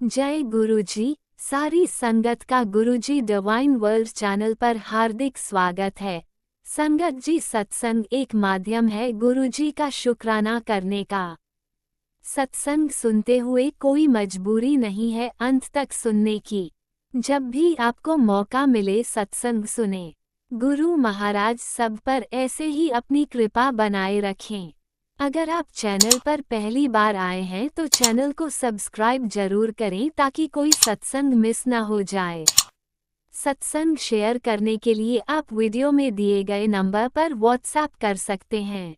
जय गुरुजी। सारी संगत का गुरुजी डिवाइन वर्ल्ड चैनल पर हार्दिक स्वागत है। संगत जी, सत्संग एक माध्यम है गुरुजी का शुक्राना करने का। सत्संग सुनते हुए कोई मजबूरी नहीं है अंत तक सुनने की। जब भी आपको मौका मिले सत्संग सुने। गुरु महाराज सब पर ऐसे ही अपनी कृपा बनाए रखें। अगर आप चैनल पर पहली बार आए हैं तो चैनल को सब्सक्राइब जरूर करें ताकि कोई सत्संग मिस ना हो जाए। सत्संग शेयर करने के लिए आप वीडियो में दिए गए नंबर पर व्हाट्सएप कर सकते हैं।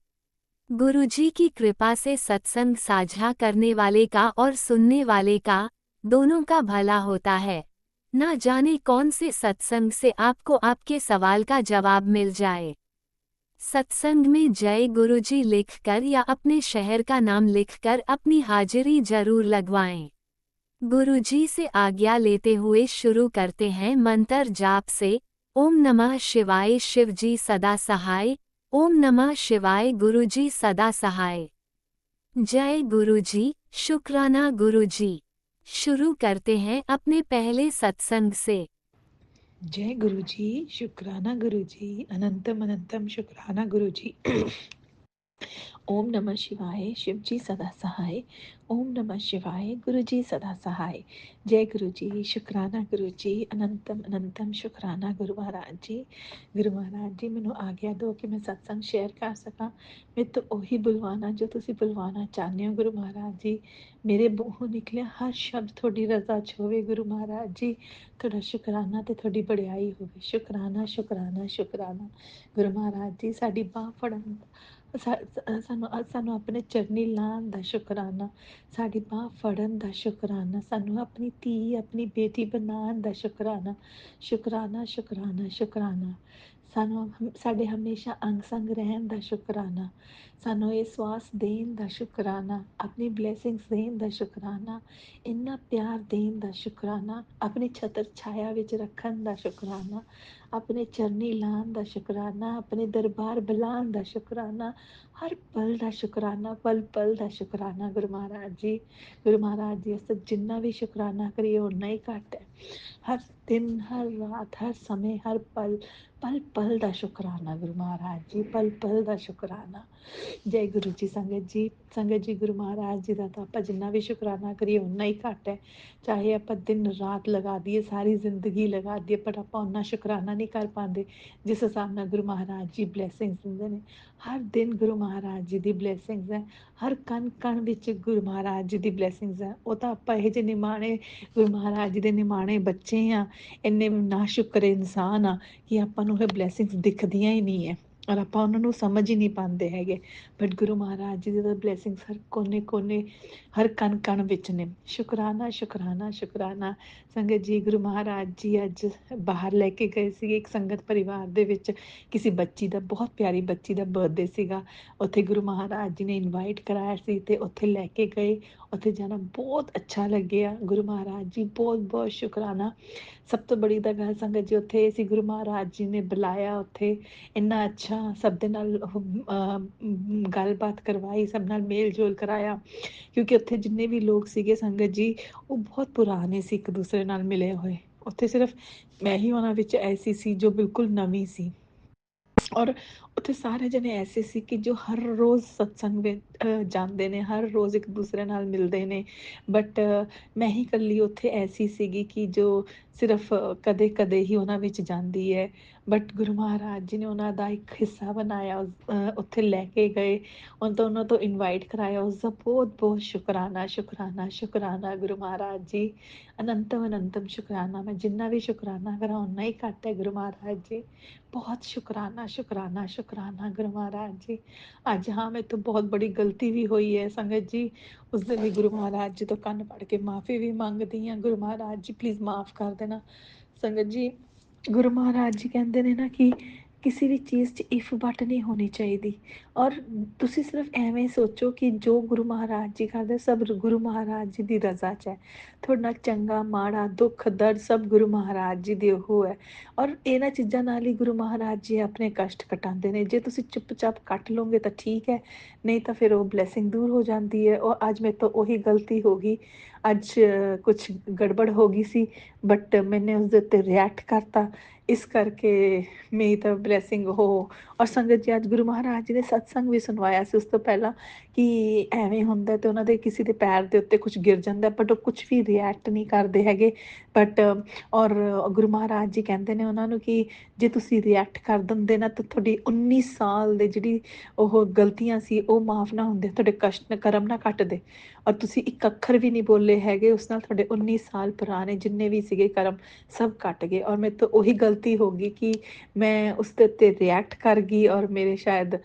गुरुजी की कृपा से सत्संग साझा करने वाले का और सुनने वाले का दोनों का भला होता है। ना जाने कौन से सत्संग से आपको आपके सवाल का जवाब मिल जाए। सत्संग में जय गुरुजी लिखकर या अपने शहर का नाम लिखकर अपनी हाजिरी जरूर लगवाएं। गुरुजी से आज्ञा लेते हुए शुरू करते हैं मंत्र जाप से। ओम नमः शिवाय, शिवजी सदा सहाय। ओम नमः शिवाय, गुरुजी सदा सहाय। जय गुरुजी, शुक्राना गुरुजी। शुरू करते हैं अपने पहले सत्संग से। जय गुरुजी, शुक्राना गुरुजी, अनंतम अनंतम शुक्राना गुरुजी। ओम नमः शिवाय, शिवजी सदा सहाय। ओम नमः शिवाय, गुरुजी सदा सहाय। जय गुरुजी, शुक्राना गुरुजी, अनंतम अनंतम शुक्राना गुरु महाराज जी। गुरु महाराज जी, मैनू आग्ञा दो कि मैं सत्संग शेयर कर सकां। मैं तो ਉਹੀ बुलवाना जो तुसी बुलवाना चाहते हो गुरु महाराज जी। मेरे मूहों निकलिया हर शब्द थोड़ी रजा च होवे गुरु महाराज जी। थोड़ा शुकराना ते थोड़ी बड़ियाई होवे। शुकराना शुकराना शुकराना गुरु महाराज जी। साडी बांह फड़न सानू अपने चरनी लान दा शुकराना। साडी बांह फड़न दा शुकराना। सानू अपनी धी अपनी बेटी बनान दा शुकराना। शुकराना शुकराना शुकराना। सानू साडे हमेशा अंग संग रहन दा शुकराना। सानू ये स्वास देन दा शुकराना। अपनी ब्लैसिंग्स देन दा शुकराना। इन्ना प्यार देन दा शुकराना। अपनी छतर छाया विच रखन दा शुकराना। अपने चरनी लान दा शुकराना। अपने दरबार बुलान दा शुकराना। हर पल दा शुकराना, पल पल दा शुकराना गुरु महाराज जी। गुरु महाराज जी अस जिन्ना भी शुकराना करिए उन्ना ही घट है। हर दिन हर रात हर समय हर पल पल पल दा शुकराना गुरु महाराज जी। पल पल दा शुकराना। जय गुरु जी। संगत जी गुरु महाराज जी का तो आप जिन्ना भी शुकराना करिए उन्ना ही घट है। चाहे आप दिन रात लगा दिए, सारी जिंदगी लगा दिए, पर आप उन्ना शुकराना नहीं कर पाते जिस हिसाब नाल गुरु महाराज जी ब्लैसिंग्स दिंदे ने। हर दिन गुरु महाराज जी दी ब्लैसिंग्स है। हर कण कण विच गुरु महाराज जी दी ब्लैसिंग्स है। वो तो आप ये जे निमाणे गुरु महाराज जी दे निमाणे बच्चे हाँ, इन्ने ना शुक्र इंसान हाँ कि आपां नूं ब्लैसिंग्स दिखदियां ही नहीं है और आप उन्होंने समझ ही नहीं पाते है। But Guru Maharaj ji the blessings हर कोने कोने हर कण कण विच ने। शुकराना शुकराना शुकराना। संगत जी गुरु महाराज जी अज बाहर लैके गए सी एक संगत परिवार दे विच। किसी बच्ची का बहुत प्यारी बच्ची का बर्थडे सीगा। उत्थे गुरु महाराज जी ने इनवाइट कराया सी ते उत्थे लैके गए। उत्थे जाना बहुत अच्छा लग्या। गुरु महाराज जी बहुत बहुत शुकराना। सब तो बड़ी गल संगत जी उत्थे सी गुरु महाराज जी ने बुलाया। उत्थे इन्ना अच्छा सब दे नाल गलबात करवाई, सब नाल मेल जोल कराया। क्योंकि उत्थे जिन्ने भी लोग सीगे संगत जी वो बहुत पुराने सी एक दूसरे नाल मिले हुए। उत्थे सिर्फ मैं ही उन्हां विच ऐसी सी जो बिल्कुल नवीं सी। और उत्थे सारे जने ऐसे सी कि जो हर रोज़ सत्संग में जाते ने, हर रोज़ एक दूसरे नाल मिलते ने। बट मैं ही कल्ली उत्थे ऐसी सीगी कि जो सिर्फ कदे कदे ही उन्हां विच जांदी है। बट गुरु महाराज जी ने उन्हां दा एक हिस्सा बनाया, उत्थे लैके गए, उन्हां तो इनवाइट कराया। उसका बहुत बहुत शुकराना शुकराना शुकराना गुरु महाराज जी। अनंतम अनंतम शुकराना। मैं जिन्ना भी शुकराना करा उन्ना ही घट है गुरु महाराज जी। बहुत शुकराना शुकराना शुकराना गुरु महाराज जी। अज हाँ मेरे तो बहुत बड़ी गलती भी हुई है संगत जी। उस दिन भी गुरु महाराज जी तो कन्न पड़ के माफ़ी भी मंगदी हाँ। गुरु महाराज जी प्लीज़ माफ़ कर देना संगत जी। गुरु महाराज जी कहते हैं ना कि किसी भी चीज़ 'ਚ इफ बट नहीं होनी चाहिए। और तुसी सिर्फ एवें सोचो कि जो गुरु महाराज जी करदे सब गुरु महाराज जी की रज़ा 'ਚ है। थोड़ा चंगा माड़ा दुख दर्द सब गुरु महाराज जी दे ओह है। और इन्हां चीज़ां नाल ही गुरु महाराज जी अपने कष्ट कटाते हैं। जे तुसी चुपचाप कट लोगे तो ठीक है, नहीं तो फिर वो ब्लैसिंग दूर हो जाती है। और अज मेरे तो वही गलती हो गई। ਅੱਜ ਕੁਛ ਗੜਬੜ ਹੋ ਗਈ ਸੀ, ਬਟ ਮੈਨੇ ਉਸਦੇ ਉੱਤੇ ਰਿਐਕਟ ਕਰਤਾ, ਇਸ ਕਰਕੇ ਮੇਰੀ ਤਾਂ ਬਲੈਸਿੰਗ ਉਹ। ਔਰ ਸੰਗਤ ਜੀ, ਅੱਜ ਗੁਰੂ ਮਹਾਰਾਜ ਜੀ ਨੇ ਸਤਸੰਗ ਵੀ ਸੁਣਵਾਇਆ ਸੀ ਉਸ ਤੋਂ ਪਹਿਲਾਂ, ਕਿ ਐਵੇਂ ਹੁੰਦਾ ਤੇ ਉਹਨਾਂ ਦੇ ਕਿਸੇ ਦੇ ਪੈਰ ਦੇ ਉੱਤੇ ਕੁਛ ਗਿਰ ਜਾਂਦਾ, ਬਟ ਉਹ ਕੁਛ ਵੀ ਰਿਐਕਟ ਨਹੀਂ ਕਰਦੇ ਹੈਗੇ। ਬਟ ਔਰ ਗੁਰੂ ਮਹਾਰਾਜ ਜੀ ਕਹਿੰਦੇ ਨੇ ਉਹਨਾਂ ਨੂੰ ਕਿ ਜੇ ਤੁਸੀਂ ਰਿਐਕਟ ਕਰ ਦਿੰਦੇ ਨਾ, ਤਾਂ ਤੁਹਾਡੀ 19 ਸਾਲ ਦੇ ਜਿਹੜੀ ਉਹ ਗਲਤੀਆਂ ਸੀ ਉਹ ਮਾਫ਼ ਨਾ ਹੁੰਦੇ, ਤੁਹਾਡੇ ਕਸ਼ਟ ਕਰਮ ਨਾ ਕੱਟਦੇ। ਔਰ ਤੁਸੀਂ ਇੱਕ ਅੱਖਰ ਵੀ ਨਹੀਂ ਬੋਲੇ ਹੈਗੇ, ਉਸ ਨਾਲ ਤੁਹਾਡੇ 19 ਸਾਲ ਪੁਰਾਣੇ ਜਿੰਨੇ ਵੀ ਸੀਗੇ ਕਰਮ ਸਭ ਕੱਟ ਗਏ। ਔਰ ਮੇਰੇ ਤੋਂ ਉਹੀ ਗਲਤੀ ਹੋ ਗਈ ਕਿ ਮੈਂ ਉਸ ਦੇ ਉੱਤੇ ਰਿਐਕਟ ਕਰ ਗਈ, ਔਰ ਮੇਰੇ ਸ਼ਾਇਦ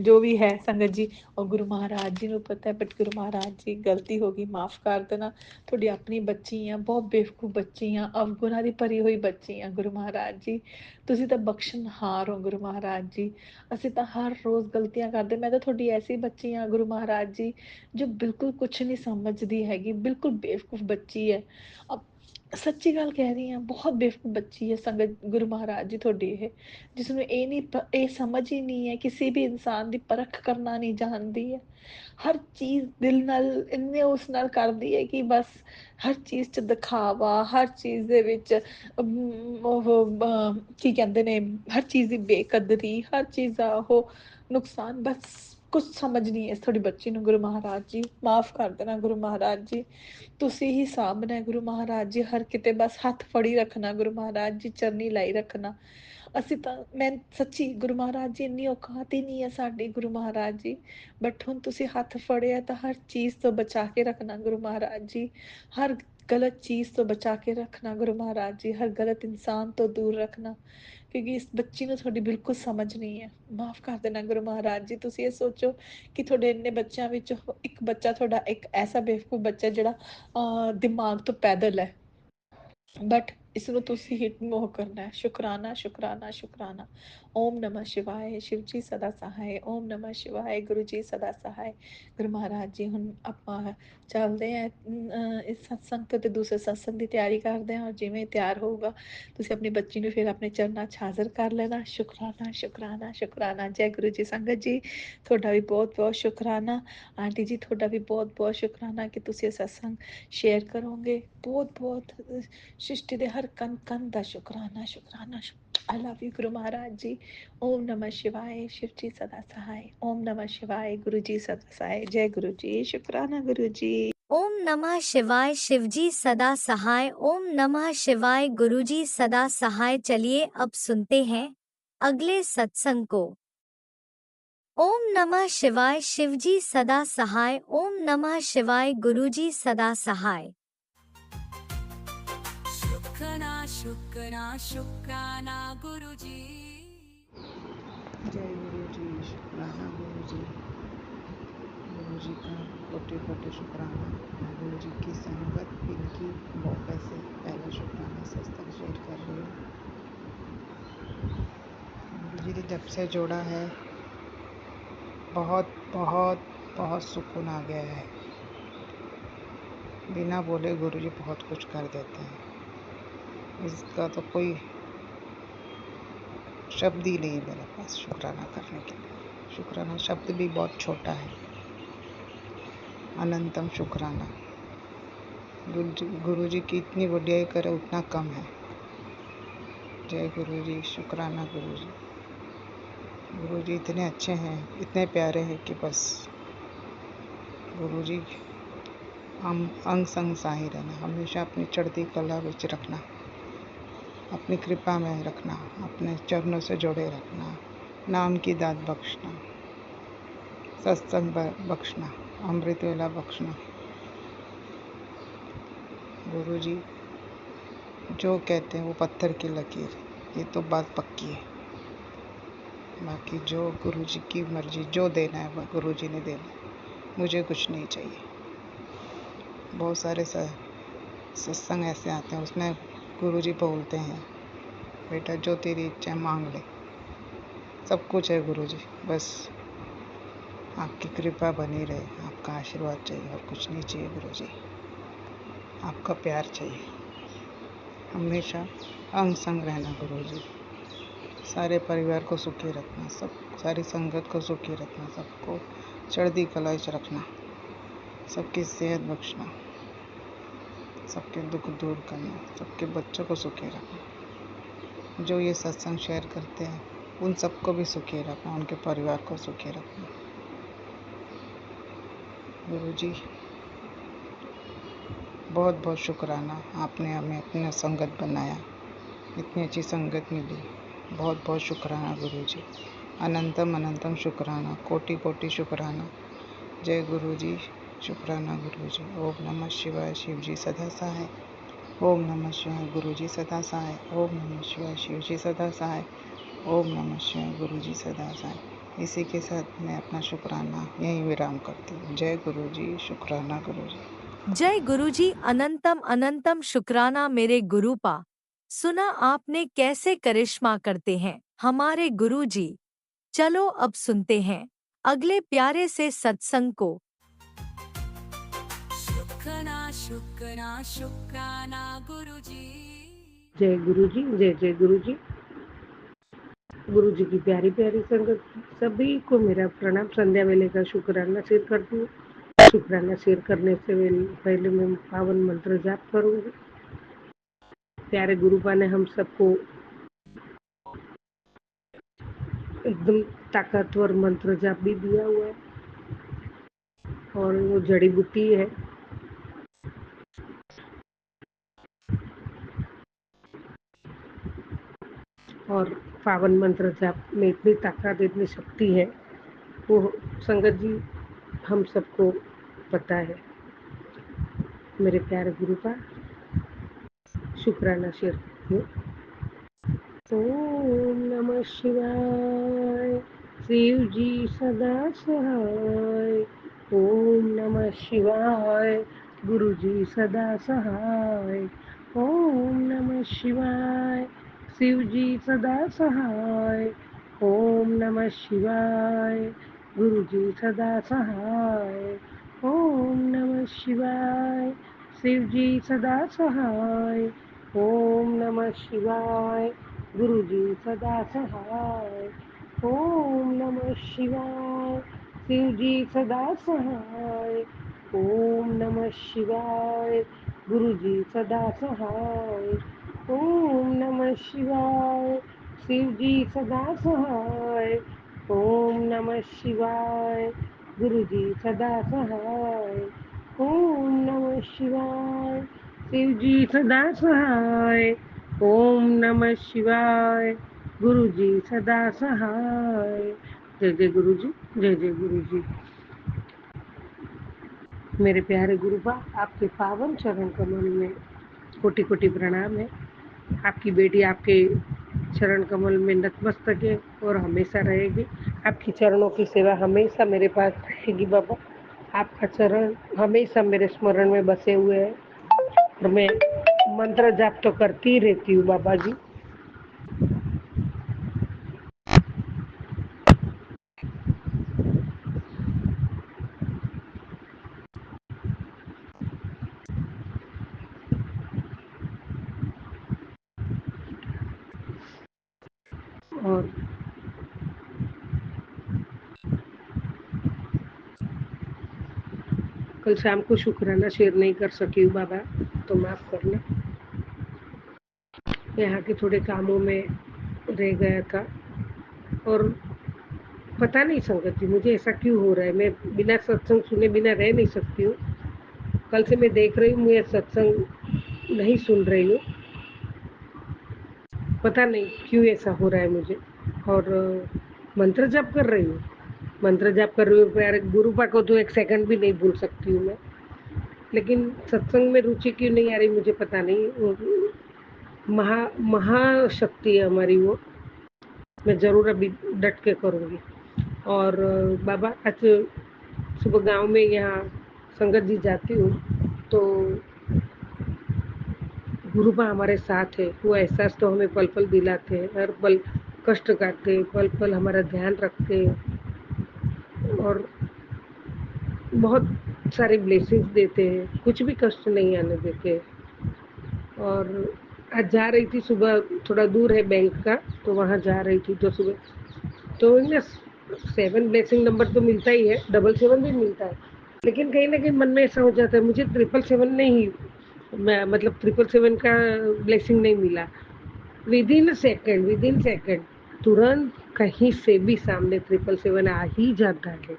ਜੋ ਵੀ ਹੈ ਸੰਗਤ ਜੀ, ਉਹ ਗੁਰੂ ਮਹਾਰਾਜ ਜੀ ਨੂੰ ਪਤਾ ਹੈ। ਬਟ ਗੁਰੂ ਮਹਾਰਾਜ ਜੀ, ਗਲਤੀ ਹੋ ਗਈ, ਮਾਫ਼ ਕਰ ਦੇਣਾ, ਤੁਹਾਡੀ ਆਪਣੀ ਬੱਚੀ ਆ, ਬਹੁਤ ਬੇਵਕੂਫ ਬੱਚੀ ਆ, ਅਵਗੁਣਾਂ ਦੀ ਭਰੀ ਹੋਈ ਬੱਚੀ ਆ ਗੁਰੂ ਮਹਾਰਾਜ ਜੀ, ਤੁਸੀਂ ਤਾਂ ਬਖਸ਼ਣਹਾਰ ਹੋ ਗੁਰੂ ਮਹਾਰਾਜ ਜੀ। ਅਸੀਂ ਤਾਂ ਹਰ ਰੋਜ਼ ਗਲਤੀਆਂ ਕਰਦੇ, ਮੈਂ ਤਾਂ ਤੁਹਾਡੀ ਐਸੀ ਬੱਚੀ ਆ ਗੁਰੂ ਮਹਾਰਾਜ ਜੀ, ਜੋ ਬਿਲਕੁਲ ਕੁਛ ਨਹੀਂ ਸਮਝਦੀ ਹੈਗੀ, ਬਿਲਕੁਲ ਬੇਵਕੂਫ ਬੱਚੀ ਹੈ। ਸੱਚੀ ਗੱਲ ਕਹਿ ਰਹੀ ਹਾਂ, ਬਹੁਤ ਬੇਵਕੂਫ ਬੱਚੀ ਹੈ ਸੰਗਤ ਗੁਰੂ ਮਹਾਰਾਜ ਜੀ ਤੁਹਾਡੀ ਇਹ, ਜਿਸ ਨੂੰ ਇਹ ਨਹੀਂ ਇਹ ਸਮਝ ਹੀ ਨਹੀਂ ਹੈ, ਕਿਸੇ ਵੀ ਇਨਸਾਨ ਦੀ ਪਰਖ ਕਰਨਾ ਨਹੀਂ ਜਾਣਦੀ ਹੈ। ਹਰ ਚੀਜ਼ ਦਿਲ ਨਾਲ ਇੰਨੇ ਉਸ ਨਾਲ ਕਰਦੀ ਹੈ ਕਿ ਬਸ ਹਰ ਚੀਜ਼ 'ਚ ਦਿਖਾਵਾ, ਹਰ ਚੀਜ਼ ਦੇ ਵਿੱਚ ਕੀ ਕਹਿੰਦੇ ਨੇ, ਹਰ ਚੀਜ਼ ਦੀ ਬੇਕਦਰੀ, ਹਰ ਚੀਜ਼ ਦਾ ਉਹ ਨੁਕਸਾਨ, ਬਸ ਕੁਛ ਸਮਝ ਨਹੀਂ ਹੈ ਤੁਹਾਡੀ ਬੱਚੀ ਨੂੰ ਗੁਰੂ ਮਹਾਰਾਜ ਜੀ, ਮਾਫ਼ ਕਰ ਦੇਣਾ ਗੁਰੂ ਮਹਾਰਾਜ ਜੀ, ਤੁਸੀਂ ਹੀ ਸਾਂਭਣਾ ਹੈ ਗੁਰੂ ਮਹਾਰਾਜ ਜੀ, ਹਰ ਕਿਤੇ ਬਸ ਹੱਥ ਫੜੀ ਰੱਖਣਾ ਗੁਰੂ ਮਹਾਰਾਜ ਜੀ, ਚਰਨੀ ਲਾਈ ਰੱਖਣਾ। ਅਸੀਂ ਤਾਂ, ਮੈਂ ਸੱਚੀ ਗੁਰੂ ਮਹਾਰਾਜ ਜੀ, ਇੰਨੀ ਔਕਾਤ ਹੀ ਨਹੀਂ ਹੈ ਸਾਡੀ ਗੁਰੂ ਮਹਾਰਾਜ ਜੀ, ਬਟ ਹੁਣ ਤੁਸੀਂ ਹੱਥ ਫੜਿਆ ਤਾਂ ਹਰ ਚੀਜ਼ ਤੋਂ ਬਚਾ ਕੇ ਰੱਖਣਾ ਗੁਰੂ ਮਹਾਰਾਜ ਜੀ, ਹਰ ਗਲਤ ਚੀਜ਼ ਤੋਂ ਬਚਾ ਕੇ ਰੱਖਣਾ ਗੁਰੂ ਮਹਾਰਾਜ ਜੀ, ਹਰ ਗਲਤ ਇਨਸਾਨ ਤੋਂ ਦੂਰ ਰੱਖਣਾ, ਕਿਉਂਕਿ ਇਸ ਬੱਚੀ ਨੂੰ ਤੁਹਾਡੀ ਬਿਲਕੁਲ ਸਮਝ ਨਹੀਂ ਹੈ, ਮਾਫ਼ ਕਰ ਦੇਣਾ ਗੁਰੂ ਮਹਾਰਾਜ ਜੀ। ਤੁਸੀਂ ਇਹ ਸੋਚੋ ਕਿ ਤੁਹਾਡੇ ਇੰਨੇ ਬੱਚਿਆਂ ਵਿੱਚ ਇੱਕ ਬੱਚਾ ਤੁਹਾਡਾ ਇੱਕ ਐਸਾ ਬੇਵਕੂਫ ਬੱਚਾ ਜਿਹੜਾ ਦਿਮਾਗ ਤੋਂ ਪੈਦਲ ਹੈ, ਬਟ ਇਸ ਨੂੰ ਤੁਸੀਂ ਹਿੱਟ ਮੋਹ ਕਰਨਾ ਹੈ। ਸ਼ੁਕਰਾਨਾ, ਸ਼ੁਕਰਾਨਾ, ਸ਼ੁਕਰਾਨਾ। ਓਮ ਨਮः शिवाय, शिव जी सदा सहाय। ਓਮ ਨਮः शिवाय, ਗੁਰੂ ਜੀ ਸਦਾ ਸਹਾय। ਗੁਰੂ ਮਹਾਰਾਜ ਜੀ, ਹੁਣ ਆਪਾਂ ਚੱਲਦੇ ਹਾਂ ਇਸ ਸਤਸੰਗ ਤੋਂ ਤੇ ਦੂਸਰੇ ਸਤਸੰਗ ਦੀ ਤਿਆਰੀ ਕਰਦੇ ਹਾਂ, ਔਰ ਜਿਵੇਂ ਤਿਆਰ ਹੋਊਗਾ ਤੁਸੀਂ ਆਪਣੀ ਬੱਚੀ ਨੂੰ ਫਿਰ ਆਪਣੇ ਚਰਨਾਂ 'ਚ ਹਾਜ਼ਰ ਕਰ ਲੈਣਾ। ਸ਼ੁਕਰਾਨਾ, ਸ਼ੁਕਰਾਨਾ, ਸ਼ੁਕਰਾਨਾ। ਜੈ ਗੁਰੂ ਜੀ। ਸੰਗਤ ਜੀ, ਤੁਹਾਡਾ ਵੀ ਬਹੁਤ ਬਹੁਤ ਸ਼ੁਕਰਾਨਾ। ਆਂਟੀ ਜੀ, ਤੁਹਾਡਾ ਵੀ ਬਹੁਤ ਬਹੁਤ ਸ਼ੁਕਰਾਨਾ ਕਿ ਤੁਸੀਂ ਇਹ ਸਤਸੰਗ ਸ਼ੇਅਰ ਕਰੋਗੇ। ਬਹੁਤ ਬਹੁਤ ਸ੍ਰਿਸ਼ਟੀ ਦੇ ਹਰ ਕਣ ਕਣ ਦਾ ਸ਼ੁਕਰਾਨਾ, ਸ਼ੁਕਰਾਨਾ। ਆਈ ਲਵ ਯੂ ਗੁਰੂ ਮਹਾਰਾਜ ਜੀ। ਓਮ ਨਮः शिवाय, शिव जी सदा सहाय। ओम नमः शिवाय, गुरु जी सदा सहाय। जय गुरु जी। शुक्राना गुरु जी। ओम नमः शिवाय, शिवजी सदा सहाय। ओम नमः शिवाय, गुरुजी सदा सहाय। चलिए अब सुनते हैं अगले सत्संग को। ओम नमः शिवाय, शिवजी सदा सहाय। ओम नमः शिवाय, गुरुजी सदा सहाय। शुक्राना शुक्राना शुक्राना गुरुजी। जय गुरु जी। शुक्राना गुरु जी। गुरु जी का कोटि कोटि शुक्राना। मैं गुरु जी की संगत इनकी मौके से पहला शुक्राना सत्संग शेयर कर रही हूँ। गुरु जी ने जब से जोड़ा है बहुत बहुत बहुत सुकून आ गया है। बिना बोले गुरु जी बहुत कुछ कर देते हैं, इसका तो कोई शब्द ही नहीं मेरे पास शुक्राना करने के लिए। शुक्राना शब्द भी बहुत छोटा है। अनंतम शुक्राना। गुरु जी की इतनी वड्याई करे उतना कम है। जय गुरु जी। शुक्राना गुरु जी। गुरु जी इतने अच्छे हैं, इतने प्यारे हैं कि बस गुरु जी हम अंग संग साही रहना, हमेशा अपनी चढ़ती कला विच रखना, अपनी कृपा में रखना, अपने चरणों से जोड़े रखना, नाम की दात बख्शना, सत्संग बख्शना, अमृत वेला बख्शना। गुरु जी जो कहते हैं वो पत्थर की लकीर, ये तो बात पक्की है। बाकी जो गुरु जी की मर्जी, जो देना है वो गुरु जी ने देना है, मुझे कुछ नहीं चाहिए। बहुत सारे सत्संग ऐसे आते हैं, उसमें गुरु जी बोलते हैं बेटा जो तेरी इच्छा मांग ले, सब कुछ है गुरु जी, बस आपकी कृपा बनी रहे, आपका आशीर्वाद चाहिए और कुछ नहीं चाहिए गुरु जी, आपका प्यार चाहिए। हमेशा अंग संग रहना गुरु जी, सारे परिवार को सुखी रखना, सब सारी संगत को सुखी रखना, सबको चढ़ती कला च रखना, सबकी सेहत बख्शना, सबके दुख दूर करना, सबके बच्चों को सुखी रखना। जो ये सत्संग शेयर करते हैं उन सबको भी सुखी रखना, उनके परिवार को सुखी रखना। गुरु जी बहुत बहुत शुक्राना, आपने हमें अपना संगत बनाया, इतनी अच्छी संगत मिली। बहुत बहुत शुक्राना गुरु जी, अनंतम अनंतम शुक्राना, कोटि कोटि शुक्राना। जय गुरु जी, शुक्राना गुरु जी। ओम नमः शिवाय, शिव जी सदा सहाय। ओम नमः शिवाय, गुरु जी सदा सहाय। ओम नमः शिवाय, शिव जी सदा सहाय। ओम नमः शिवाय, गुरु जी सदा सहाय। इसी के साथ मैं अपना शुक्राना यहीं विराम करती हूँ। जय गुरु जी, शुक्राना गुरु जी। जय गुरुजी, अनंतम अनंतम शुक्राना मेरे गुरुपा। सुना आपने कैसे करिश्मा करते हैं हमारे गुरुजी। चलो अब सुनते हैं अगले प्यारे से सत्संग को। शुक्राना शुक्राना शुक्राना गुरुजी। जय गुरु जी, जय जय गुरु जी। गुरु जी की प्यारी प्यारी संगत, सभी को मेरा प्रणाम। संध्या वेले का शुक्राना शेयर करती हूँ। शुक्राना शेयर करने से पहले मैं पावन मंत्र जाप करूंगी। प्यारे गुरुपा ने हम सबको एकदम ताकतवर मंत्र जाप भी दिया हुआ है और वो जड़ी बूटी है। और पावन मंत्र जाप में इतनी ताकत, इतनी शक्ति है, वो संगत जी हम सबको पता है। मेरे प्यारे गुरुपा, शुक्राना शेयर करती हूँ। ओम नमः शिवाय, शिव जी सदा सहाय। ओम नमः शिवाय, गुरु जी सदा सहाय। ओम नमः शिवाय, शिव जी सदा सहाय। ओम नमः शिवाय, गुरु जी सदा सहाय। ओम नमः शिवाय, शिव जी सदा सहाय। ओम नमः शिवाय, गुरु जी सदा सहाय। ओम नमः शिवाय, शिव जी सदा सहाय। ओम नमः शिवाय, गुरु जी सदा सहाय। ओम नमः शिवाय, शिव जी सदा सहाय। ओम नमः शिवाय, गुरु जी सदा सहाय। ओम नमः शिवाय, शिव जी सदा सहाय। ओम नमः शिवाय, गुरु जी सदा सहाय। जय जय गुरु जी, जय जय गुरु जी। मेरे प्यारे गुरुबा, आपके पावन चरण कमल में कोटि कोटि प्रणाम है। आपकी बेटी आपके चरण कमल में नतमस्तक है और हमेशा रहेगी। आपकी चरणों की सेवा हमेशा मेरे पास रहेगी बाबा। आपका चरण हमेशा मेरे स्मरण में बसे हुए हैं और मैं मंत्र जाप तो करती ही रहती हूँ बाबा जी। और कल शाम को शुक्राना शेयर नहीं कर सकी हूँ बाबा, तो माफ करना। यहाँ के थोड़े कामों में रह गया था और पता नहीं संगत जी मुझे ऐसा क्यों हो रहा है। मैं बिना सत्संग सुने बिना रह नहीं सकती हूँ। कल से मैं देख रही हूँ, मैं सत्संग नहीं सुन रही हूँ। पता नहीं क्यों ऐसा हो रहा है मुझे। और मंत्र जाप कर रही हूँ, मंत्र जाप कर रही हूँ। प्यारे गुरुपा को तो एक सेकंड भी नहीं भूल सकती हूँ मैं। लेकिन सत्संग में रुचि क्यों नहीं आ रही मुझे पता नहीं। महाशक्ति है हमारी वो। मैं ज़रूर अभी डट के करूँगी। और बाबा आज सुबह गांव में यहाँ संगत जी जाती हूँ तो गुरुपा हमारे साथ है। वो एहसास तो हमें पल पल दिलाते हैं, हर पल कष्ट काटते हैं, पल पल हमारा ध्यान रखते हैं और बहुत सारे ब्लेसिंग्स देते हैं, कुछ भी कष्ट नहीं आने देते। और आज जा रही थी सुबह, थोड़ा दूर है बैंक का, तो वहाँ जा रही थी तो सुबह तो इनमें 7 ब्लेसिंग नंबर तो मिलता ही है, 777 भी मिलता है। लेकिन कहीं न कहीं मन में ऐसा हो जाता है मुझे 777 नहीं, मैं मतलब 777 का ब्लेसिंग नहीं मिला। विदिन सेकंड तुरंत कहीं से भी सामने 777 आ ही जाता है।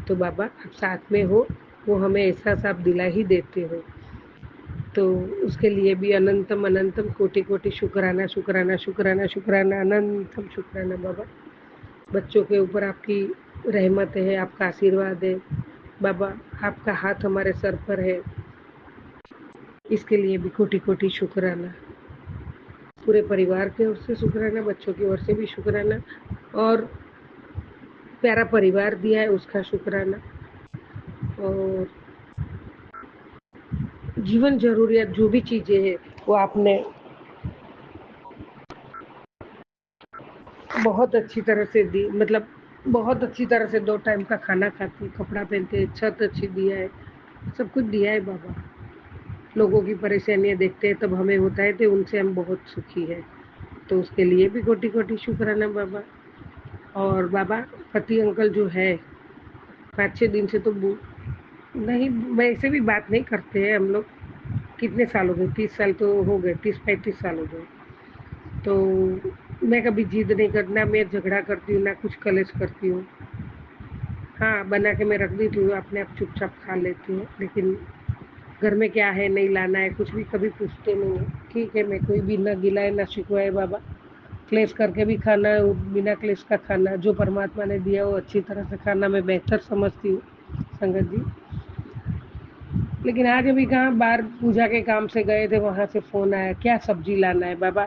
तो बाबा आप साथ में हो, वो हमें एहसास आप दिला ही देते हो। तो उसके लिए भी अनंतम अनंतम कोटि-कोटि शुक्राना, शुक्राना, शुक्राना, शुक्राना, अनंतम शुक्राना बाबा। बच्चों के ऊपर आपकी रहमत है, आपका आशीर्वाद है। बाबा आपका हाथ हमारे सर पर है, इसके लिए भी कोटि-कोटि शुक्राना। पूरे परिवार की ओर से शुक्राना, बच्चों की ओर से भी शुक्राना और प्यारा परिवार दिया है उसका शुक्राना और जीवन ज़रूरियात जो भी चीज़ें हैं वो आपने बहुत अच्छी तरह से दी, मतलब बहुत अच्छी तरह से 2 टाइम का खाना खाते, कपड़ा पहनते, छत अच्छी दिया है, सब कुछ दिया है बाबा। लोगों की परेशानियाँ देखते हैं तब हमें होता है कि उनसे हम बहुत सुखी हैं, तो उसके लिए भी कोटि-कोटि शुक्राना बाबा। और बाबा पति अंकल जो है 5-6 दिन से तो नहीं, वैसे भी बात नहीं करते हैं हम लोग। कितने साल हो गए, 30 साल तो हो गए, 30-35 साल हो गए। तो मैं कभी जिद नहीं करती, ना मैं झगड़ा करती हूँ, ना कुछ कलेश करती हूँ। हाँ, बना के मैं रख देती हूँ, अपने आप चुपचाप खा लेती हूँ, लेकिन घर में क्या है, नहीं लाना है, कुछ भी कभी पूछते नहीं हैं। ठीक है, मैं कोई भी ना गिलाए ना शिकवाए बाबा। क्लेश करके भी खाना, बिना क्लेश का खाना, जो परमात्मा ने दिया वो अच्छी तरह से खाना मैं बेहतर समझती हूँ, संगत जी। लेकिन आज अभी कहाँ बाहर पूजा के काम से गए थे, वहाँ से फ़ोन आया, क्या सब्जी लाना है बाबा?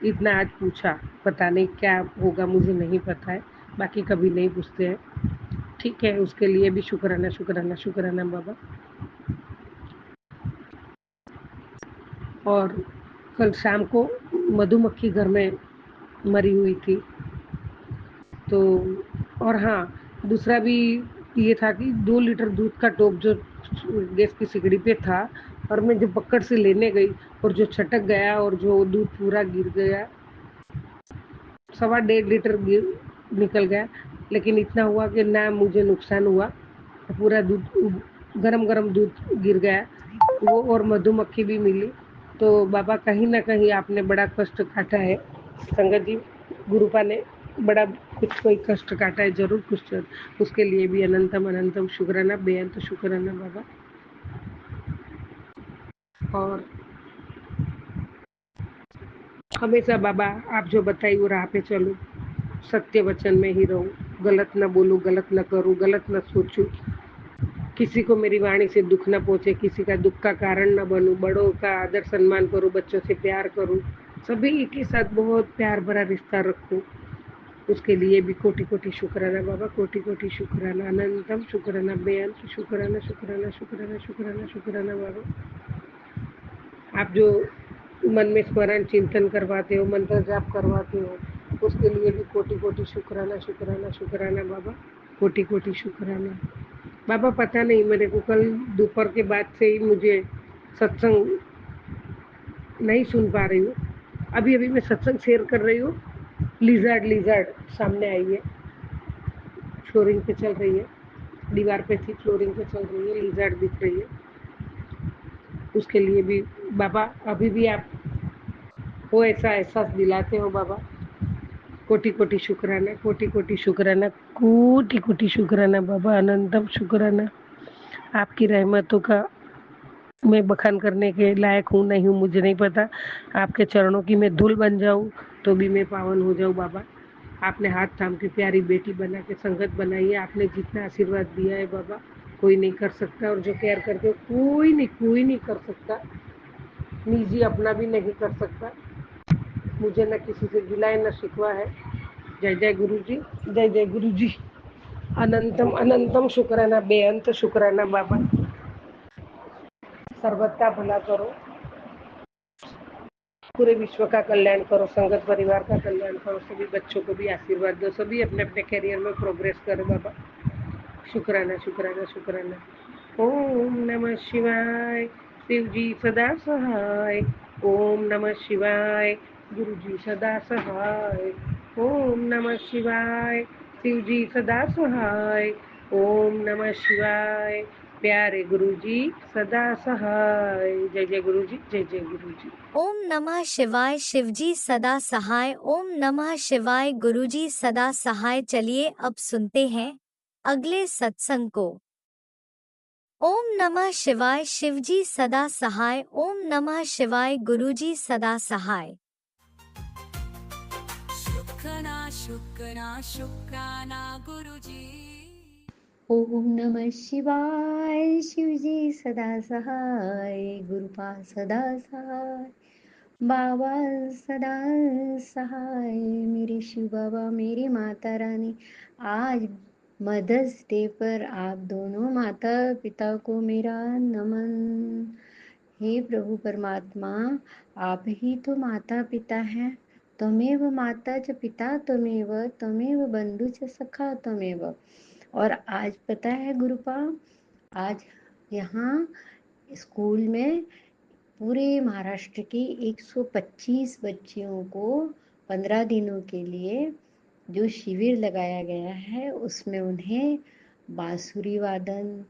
इतना आज पूछा, पता नहीं क्या होगा, मुझे नहीं पता है, बाकी कभी नहीं पूछते हैं। ठीक है, उसके लिए भी शुक्राना, शुक्राना, शुक्राना बाबा। और कल शाम को मधुमक्खी घर में मरी हुई थी, तो और हाँ, दूसरा भी ये था कि 2 लीटर दूध का टोप जो गैस की सिगड़ी पे था और मैं जो पकड़ से लेने गई और जो छटक गया और जो दूध पूरा गिर गया, 1.25 लीटर निकल गया। लेकिन इतना हुआ कि ना मुझे नुकसान हुआ, पूरा दूध गरम-गरम दूध गिर गया, वो और मधुमक्खी भी मिली। तो बाबा कहीं न कहीं आपने बड़ा कष्ट काटा है, संगत जी, गुरुपा ने बड़ा कुछ कोई कष्ट काटा है ज़रूर कुछ, उसके लिए भी अनंतम अनंतम शुक्राना, बेअंत शुक्राना बाबा। और हमेशा बाबा आप जो बताई वो राह पे चलूँ, सत्य वचन में ही रहूँ, गलत ना बोलूँ, गलत ना करूँ, गलत ना सोचूँ, किसी को मेरी वाणी से दुख न पहुँचे, किसी का दुख का कारण न बनूँ, बड़ों का आदर सम्मान करूँ, बच्चों से प्यार करूँ, सभी के साथ बहुत प्यार भरा रिश्ता रखूँ। उसके लिए भी कोटि-कोटि शुक्राना बाबा, कोटि-कोटि शुक्राना, अनंतम शुक्राना, बेअंत शुक्राना, शुक्राना, शुक्राना, शुक्राना, शुक्राना बाबा। आप जो मन में स्मरण चिंतन करवाते हो, मंत्र जाप करवाते हो, उसके लिए भी कोटि-कोटि शुक्राना, शुक्राना, शुक्राना बाबा, कोटि-कोटि शुक्राना। बाबा पता नहीं मेरे को कल दोपहर के बाद से ही मुझे सत्संग नहीं सुन पा रही हूँ। अभी-अभी मैं सत्संग शेयर कर रही हूँ, लिज़र्ड सामने आई है, फ्लोरिंग पे चल रही है, दीवार पे थी, फ्लोरिंग पे चल रही है, लिज़र्ड दिख रही है। उसके लिए भी बाबा अभी भी आप वो ऐसा एहसास दिलाते हो बाबा, कोटि-कोटि शुक्राना, कोटि-कोटि शुक्राना, कोटि-कोटि शुक्राना बाबा, अनंतम शुक्राना। आपकी रहमतों का मैं बखान करने के लायक हूँ नहीं हूँ मुझे नहीं पता, आपके चरणों की मैं धूल बन जाऊँ तो भी मैं पावन हो जाऊँ बाबा। आपने हाथ थाम के प्यारी बेटी बना के संगत बनाई है, आपने जितना आशीर्वाद दिया है बाबा कोई नहीं कर सकता, और जो प्यार करते हो कोई नहीं कर सकता, निजी अपना भी नहीं कर सकता। मुझे न किसी से गिला है न शिकवा है। जय जय गुरु जी, जय जय गुरु जी। अनंतम अनंतम शुक्राना, बेअंत शुक्राना बाबा। सर्वत का भला करो, पूरे विश्व का कल्याण करो, संगत परिवार का कल्याण करो, सभी बच्चों को भी आशीर्वाद दो, सभी अपने अपने करियर में प्रोग्रेस करो बाबा। शुक्राना शुक्राना शुक्राना। ओम नमः शिवाय, शिव जी सदा सहाय। ओम नमः शिवाय, गुरु जी सदा सहाय। ओम नमः शिवाय, शिव जी सदा सहाय। ओम नमः शिवाय, प्यारे गुरुजी सदा सहाय। जय जय गुरुजी, जय जय गुरुजी। ओम नमः शिवाय। शिवजी सदा सहाय। ओम नमः शिवाय। गुरुजी सदा सहाय। चलिए अब सुनते हैं अगले सत्संग को। ओम नमः शिवाय। शिवजी सदा सहाय। ओम नमः शिवाय। गुरुजी सदा सहाय। शुक्राना शुक्राना शुक्राना गुरुजी ओम नमः शिवाय। शिवजी सदा सहाय। गुरुपा सदा सहाय। बाबा सदा सहाय। मेरे शिव बाबा, मेरी माता रानी, आज मदर्स डे पर आप दोनों माता पिता को मेरा नमन। हे प्रभु परमात्मा, आप ही तो माता पिता हैं। त्वमेव माता च पिता त्वमेव, त्वमेव बंधु च सखा त्वमेव। और आज पता है गुरुपा, आज यहाँ स्कूल में पूरे महाराष्ट्र की 125 बच्चियों को 15 दिनों के लिए जो शिविर लगाया गया है, उसमें उन्हें बांसुरी वादन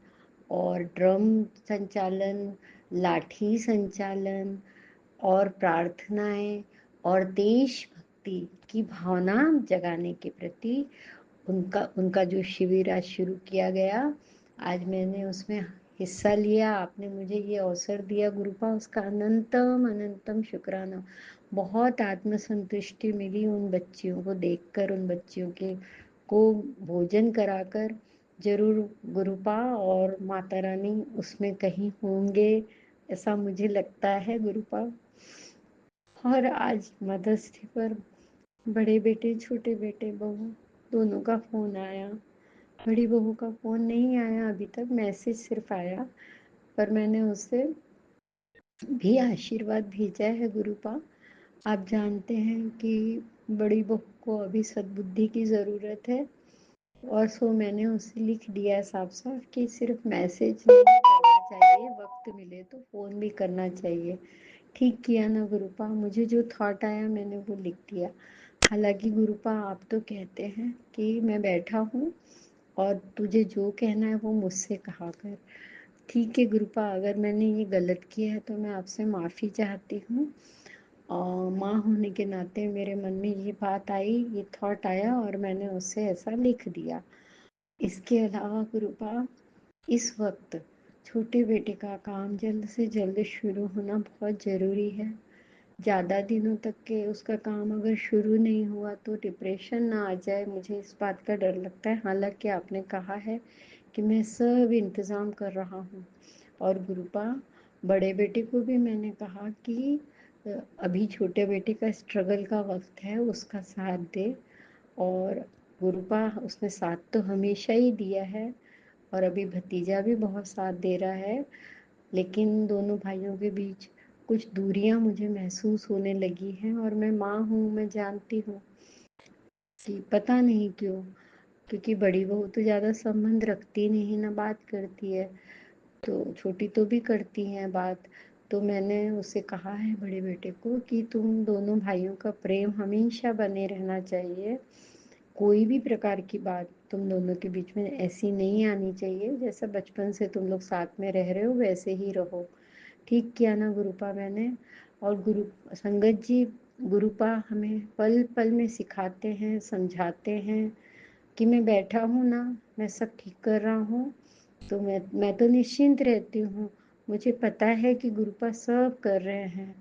और ड्रम संचालन, लाठी संचालन और प्रार्थनाएं और देशभक्ति की भावना जगाने के प्रति उनका जो शिविर आज शुरू किया गया, आज मैंने उसमें हिस्सा लिया। आपने मुझे ये अवसर दिया गुरुपा, उसका अनंतम अनंतम शुक्राना। बहुत आत्मसंतुष्टि मिली उन बच्चियों को देखकर, उन बच्चियों के को भोजन कराकर। जरूर गुरुपा और माता रानी उसमें कहीं होंगे, ऐसा मुझे लगता है गुरुपा। और आज मदर्स डे पर बड़े बेटे छोटे बेटे बहू दोनों का फोन आया। बड़ी बहू का फोन नहीं आया अभी तक, मैसेज सिर्फ आया, पर मैंने उसे भी आशीर्वाद भेजा है गुरुपा। आप जानते हैं कि बड़ी बहू को अभी सद्बुद्धि की ज़रूरत है, और सो मैंने उसे लिख दिया साफ साफ कि सिर्फ मैसेज नहीं करना चाहिए, वक्त मिले तो फ़ोन भी करना चाहिए। ठीक किया ना गुरुपा, मुझे जो थॉट आया मैंने वो लिख दिया। हालांकि गुरुपा आप तो कहते हैं कि मैं बैठा हूँ और तुझे जो कहना है वो मुझसे कहा कर। ठीक है गुरुपा, अगर मैंने ये गलत किया है तो मैं आपसे माफ़ी चाहती हूँ। और माँ होने के नाते मेरे मन में ये बात आई, ये थॉट आया और मैंने उसे ऐसा लिख दिया। इसके अलावा गुरुपा, इस वक्त छोटे बेटे का काम जल्द से जल्द शुरू होना बहुत ज़रूरी है। ज़्यादा दिनों तक के उसका काम अगर शुरू नहीं हुआ तो डिप्रेशन ना आ जाए, मुझे इस बात का डर लगता है। हालांकि आपने कहा है कि मैं सब इंतज़ाम कर रहा हूँ। और गुरुपा, बड़े बेटे को भी मैंने कहा कि अभी छोटे बेटे का स्ट्रगल का वक्त है, उसका साथ दे। और गुरुपा, उसने साथ तो हमेशा ही दिया है और अभी भतीजा भी बहुत साथ दे रहा है, लेकिन दोनों भाइयों के बीच कुछ दूरियां मुझे महसूस होने लगी हैं। और मैं माँ हूँ, मैं जानती हूँ कि पता नहीं क्यों, क्योंकि बड़ी बहू तो ज़्यादा संबंध रखती नहीं, ना बात करती है, तो छोटी तो भी करती हैं बात। तो मैंने उसे कहा है बड़े बेटे को कि तुम दोनों भाइयों का प्रेम हमेशा बने रहना चाहिए। कोई भी प्रकार की बात तुम दोनों के बीच में ऐसी नहीं आनी चाहिए, जैसा बचपन से तुम लोग साथ में रह रहे हो वैसे ही रहो। ठीक किया ना गुरुपा मैंने। और गुरु संगत जी, गुरुपा हमें पल पल में सिखाते हैं, समझाते हैं कि मैं बैठा हूँ ना, मैं सब ठीक कर रहा हूँ, तो मैं तो निश्चिंत रहती हूँ। मुझे पता है कि गुरुपा सब कर रहे हैं।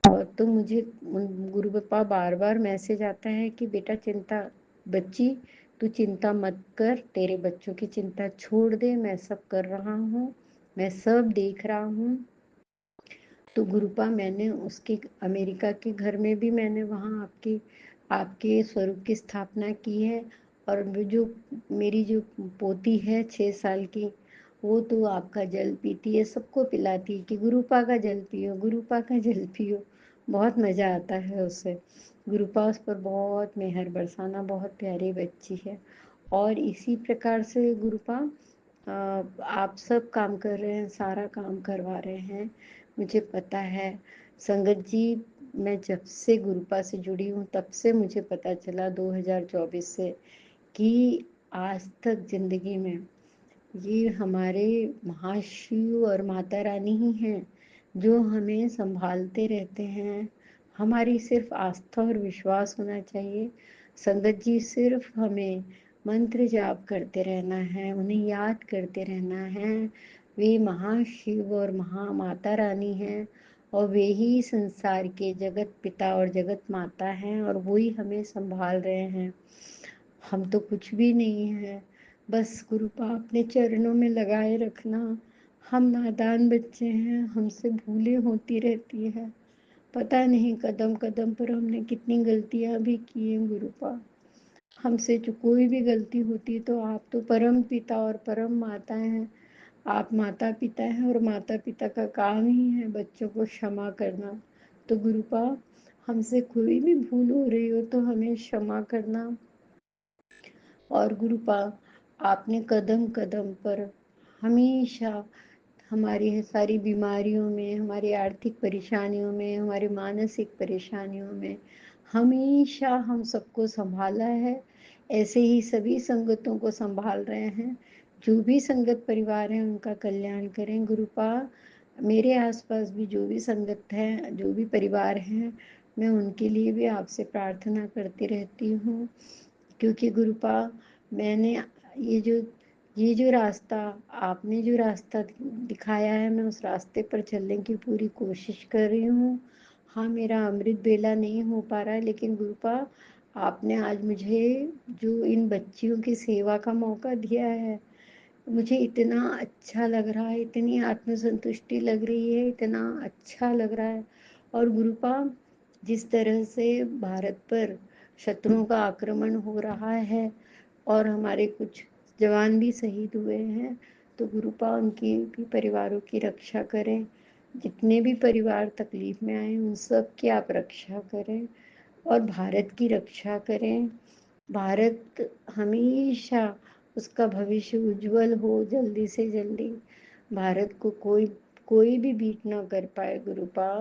और तो मुझे गुरुपा बार बार मैसेज आता है कि बेटा चिंता, बच्ची तू चिंता मत कर, तेरे बच्चों की चिंता छोड़ दे, मैं सब कर रहा हूँ, मैं सब देख रहा हूँ। तो गुरुपा, मैंने उसके अमेरिका के घर में भी मैंने वहाँ आपके स्वरूप की स्थापना की है। और वो जो मेरी जो पोती है 6 साल की, वो तो आपका जल पीती है, सबको पिलाती है कि गुरुपा का जल पियो, गुरुपा का जल पियो। बहुत मज़ा आता है उससे। गुरुपा उस पर बहुत मेहर बरसाना, बहुत प्यारी बच्ची है। और इसी प्रकार से गुरुपा, आप सब काम कर रहे हैं, सारा काम करवा रहे हैं, मुझे पता है। संगत जी, मैं जब से गुरुपा से जुड़ी हूँ तब से मुझे पता चला 2024 से कि आज तक जिंदगी में ये हमारे महाशिव और माता रानी ही हैं जो हमें संभालते रहते हैं। हमारी सिर्फ आस्था और विश्वास होना चाहिए। संगत जी, सिर्फ हमें मंत्र जाप करते रहना है, उन्हें याद करते रहना है। वे महाशिव और महामाता रानी हैं और वे ही संसार के जगत पिता और जगत माता हैं और वो ही हमें संभाल रहे हैं। हम तो कुछ भी नहीं है। बस गुरुपा अपने चरणों में लगाए रखना। हम नादान बच्चे हैं, हमसे भूलें होती रहती है। पता नहीं कदम कदम पर हमने कितनी गलतियां भी की हैं गुरुपा। हमसे जो कोई भी गलती होती है तो आप तो परम पिता और परम माता हैं। आप माता पिता हैं और माता पिता का काम ही है बच्चों को क्षमा करना। तो गुरुपा, हमसे कोई भी भूल हो रही हो तो हमें क्षमा करना। और गुरुपा, आपने कदम कदम पर हमेशा हमारी सारी बीमारियों में, हमारी आर्थिक परेशानियों में, हमारी मानसिक परेशानियों में हमेशा हम सबको संभाला है। ऐसे ही सभी संगतों को संभाल रहे हैं। जो भी संगत परिवार है उनका कल्याण करें गुरुपा। मेरे आसपास भी जो भी संगत है, जो भी परिवार हैं, मैं उनके लिए भी आपसे प्रार्थना करती रहती हूँ। क्योंकि गुरुपा, मैंने ये जो रास्ता, आपने जो रास्ता दिखाया है, मैं उस रास्ते पर चलने की पूरी कोशिश कर रही हूँ। हाँ, मेरा अमृत बेला नहीं हो पा रहा है, लेकिन गुरुपा, आपने आज मुझे जो इन बच्चियों की सेवा का मौका दिया है, मुझे इतना अच्छा लग रहा है, इतनी आत्मसंतुष्टि लग रही है, इतना अच्छा लग रहा है। और गुरुपा, जिस तरह से भारत पर शत्रुओं का आक्रमण हो रहा है और हमारे कुछ जवान भी शहीद हुए हैं, तो गुरुपा उनकी भी परिवारों की रक्षा करें। जितने भी परिवार तकलीफ में आए उन सब की आप रक्षा करें और भारत की रक्षा करें। भारत हमेशा उसका भविष्य उज्जवल हो, जल्दी से जल्दी। भारत को कोई कोई भी बीट ना कर पाए गुरुपा।